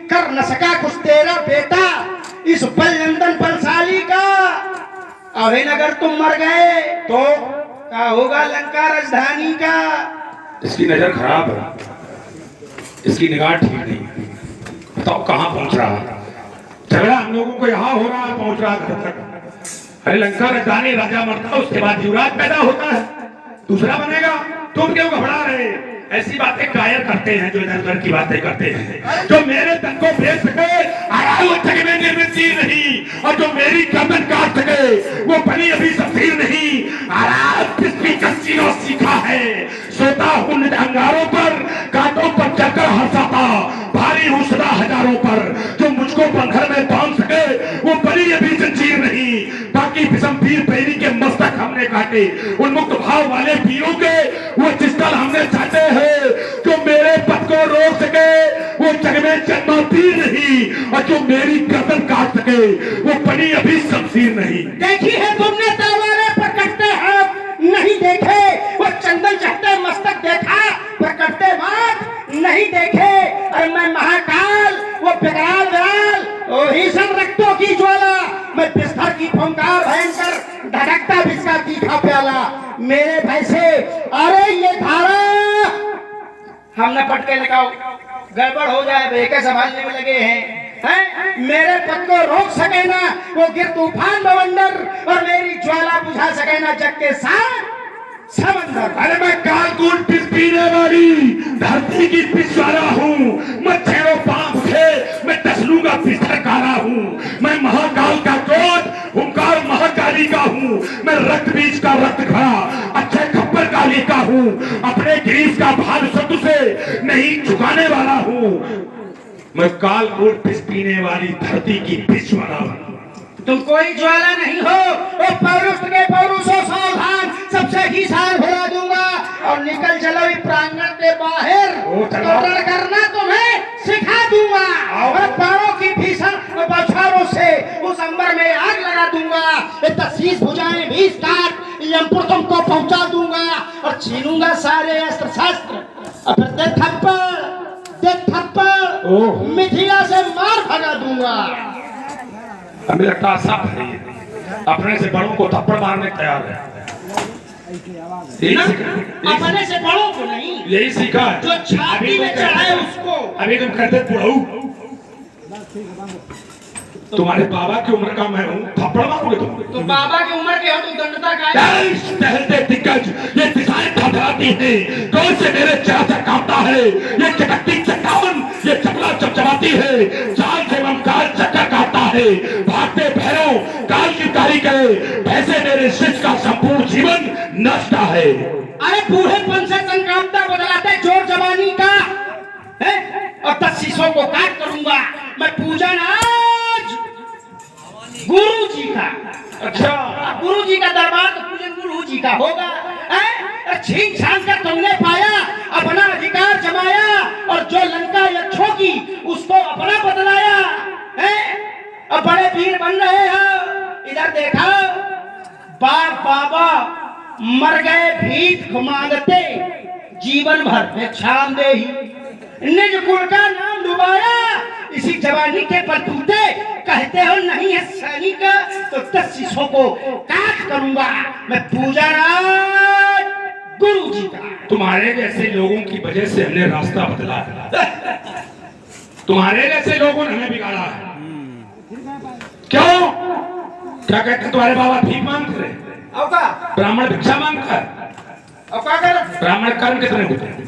कर न सका कुछ तेरा बेटा इस बलिनंदन बलशाली का। अभी अगर तुम मर गए तो क्या होगा लंका राजधानी का? इसकी नजर खराब है, इसकी निगाह ठीक नहीं। बताओ कहाँ पहुंच रहा है झगड़ा? हम लोगों को यहाँ हो रहा है, पहुंच रहा घर तक। अरे लंका राजधानी, राजा मरता है, उसके बाद युवराज पैदा होता है, दूसरा बनेगा। तुम क्यों घबरा रहे? ऐसी बातें कायर करते हैं जो इधर उधर की बातें करते हैं। जो मेरे तन को भेज सके वो जग में निर्मित चीज नहीं, और जो मेरी गर्दन काट सके वो बनी अभी शमशीर नहीं। सीखा है, सोता हूँ अंगारों पर, कांटों पर चलकर हंसाता, भारी हूँ सदा हजारों पर। जो मुझको बंधर में बांध सके वो बनी अभी जंजीर नहीं। बाकी विषम वीर पैरी के मस्तक हमने काटे, उन्मुक्त भाव वाले वीरों के वो जिसका हमने चाहते हैं। जो मेरे पद को रोक सके वो जग में जन्मा वीर नहीं, और जो मेरी गर्दन काट सके वो बनी अभी शमशीर नहीं। देखी है तुमने तलवारें पकड़ते हाथ नहीं देखे, वो चंदन चढ़ते मस्तक देखा पकड़ते बात नहीं देखे। अरे मैं महाकाल, वो बिगड़ाल विराल, वही सब रक्तों की ज्वाला, मैं बिस्तर की फुंकार भयंकर, धड़कता बिस्का तीखा प्याला मेरे भय से। अरे ये धारा हम न पटके लगाओ, गड़बड़ हो जाए, बेके संभालने में लगे हैं। मेरे पद को रोक सके ना वो गिर तूफान बवंडर, और मेरी ज्वाला बुझा सके ना जग के साथ समंदर। अरे मैं कालकूट पिस पीने वाली धरती की पिस वाला हूँ, मैं छेड़ो पांव उठे मैं दस लूंगा पिस्तर काला हूँ, मैं महाकाल का क्रोध ओंकार महाकाली का हूँ, मैं रक्त बीज का रक्त घड़ा अच्छे खप्पर काली का हूँ, अपने गिरीश का भार शत्रु से नहीं झुकाने वाला हूँ, मैं कालकूट पिस पीने वाली धरती की पिस वाला हूँ। तुम कोई ज्वाला नहीं हो, वो पौरुष के पौरुषों सावधान, सबसे ही साल भरा दूंगा और निकल चलो इस प्रांगण के बाहर, तो करना तुम्हें सिखा दूंगा और पारों की भीषण बौछारों से उस अंबर में आग लगा दूंगा, ये 10 भुजाएं 20 काट यमपुर तुमको पहुंचा दूंगा और छीनूंगा सारे अस्त्र शस्त्र, और फिर दे थप्पड़ मिथिला से मार भगा दूंगा। हमें लगता है सब अपने से बड़ों को थप्पड़ मारने तैयार है। अपने से बड़ों को नहीं, यही सीखा है जो छाती में चढ़ाए उसको। अभी तुम कहते बुढ़ऊ, तुम्हारे बाबा की उम्र का मैं हूँ, थप्पड़ मारोगे तुम? तो बाबा की उम्र के हो तो दंडता का टहलते दिग्गज ये दिशाएं थपथपाती हैं, कौन से मेरे चाचा कांपता है, ये चटकती चट्टान ये चपला चमचमाती है, चाल से काल चक्कर काटता है, भागते भैरव काल की कारी करे, ऐसे मेरे शिष्य का संपूर्ण जीवन नष्ट है। अरे बूढ़ेपन से तन कांपता बदलाते जोर जवानी का है, और 10 शीशों को काट करूंगा मैं पूजन आज गुरु जी का। अच्छा गुरु जी का दरबार तो पूजन गुरु जी का होगा। छीन छान कर तुमने पाया, अपना अधिकार जमाया और जो लंका यक्षों की उसको अपना बदलाया है, अब बड़े वीर बन रहे हैं। इधर देखा बाप बाबा मर गए भीख मांगते, जीवन भर भिक्षामदेही, निज कुल का नाम डुबाया, इसी जवानी के बलबूते कहते हो नहीं है सैनिक, तो 10 शीशों को काट करूंगा मैं पूजा राज गुरु जी का। तुम्हारे जैसे लोगों की वजह से हमने रास्ता बदला है, तुम्हारे जैसे लोगों ने हमें बिगाड़ा है। क्यों? क्या कहते तुम्हारे बाबा भीख मांगते रहे, ब्राह्मण भिक्षा मांगता है, ब्राह्मण कर्म कितने होते हैं?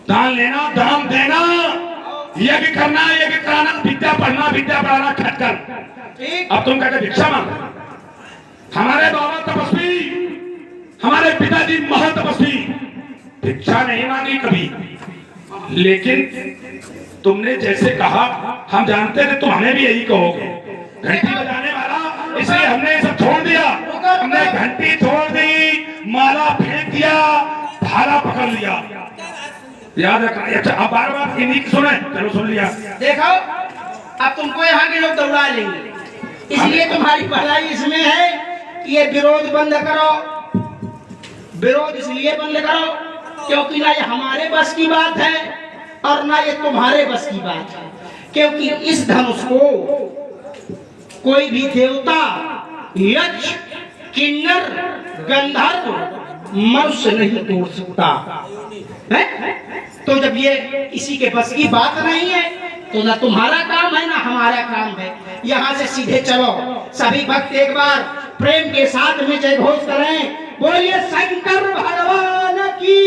दान लेना दान देना, यज्ञ करना यज्ञ कराना, विद्या पढ़ना विद्या पढ़ाना, खटकर। अब तुम कहते भिक्षा मांग। हमारे बाबा तपस्वी, हमारे पिताजी महान तपस्वी, भिक्षा नहीं मांगी कभी, लेकिन तुमने जैसे कहा हम जानते थे तुम हमें भी यही कहोगे, घंटी बजाने वाला, इसलिए हमने सब छोड़ दिया, हमने घंटी छोड़ दी, माला फेंक दिया, भाला पकड़ लिया। याद रखना। अच्छा अब बार बार इन्हीं की सुने, चलो सुन लिया। देखो अब तुमको यहाँ के लोग दौड़ा लेंगे, इसलिए तुम्हारी भलाई इसमें है कि ये विरोध बंद करो। विरोध इसलिए बंद करो क्योंकि ना ये हमारे बस की बात है और ना ये तुम्हारे बस की बात है, क्योंकि इस धनुष को कोई भी देवता, यक्ष, किन्नर, गंधर्व, मनुष्य नहीं तोड़ सकता है? तो जब ये किसी के बस की बात नहीं है तो ना तुम्हारा काम है ना हमारा काम है। यहाँ से सीधे चलो, सभी भक्त एक बार प्रेम के साथ में जय घोष करें, बोलिए शंकर भगवान की,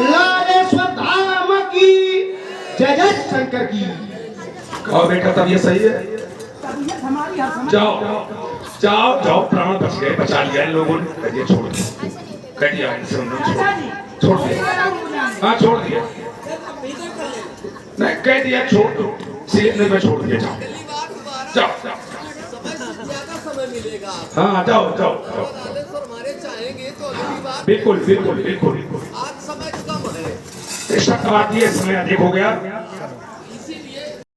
लालेश्वर धाम की जय, जय शंकर की। कहो बेटा तब ये सही है, जाओ जाओ जाओ, प्राण बच गए, बचा लिया इन लोगों ने, कह दिया छोड़ दिया, कह दिया छोड़ दिया, हाँ छोड़ दिया, नहीं कह दिया छोड़ दो, इसलिए मैं छोड़ दिया, जाओ जाओ हाँ जाओ जाओ जाओ, बिल्कुल बिल्कुल बिल्कुल बिल्कुल। समय अधिक हो गया,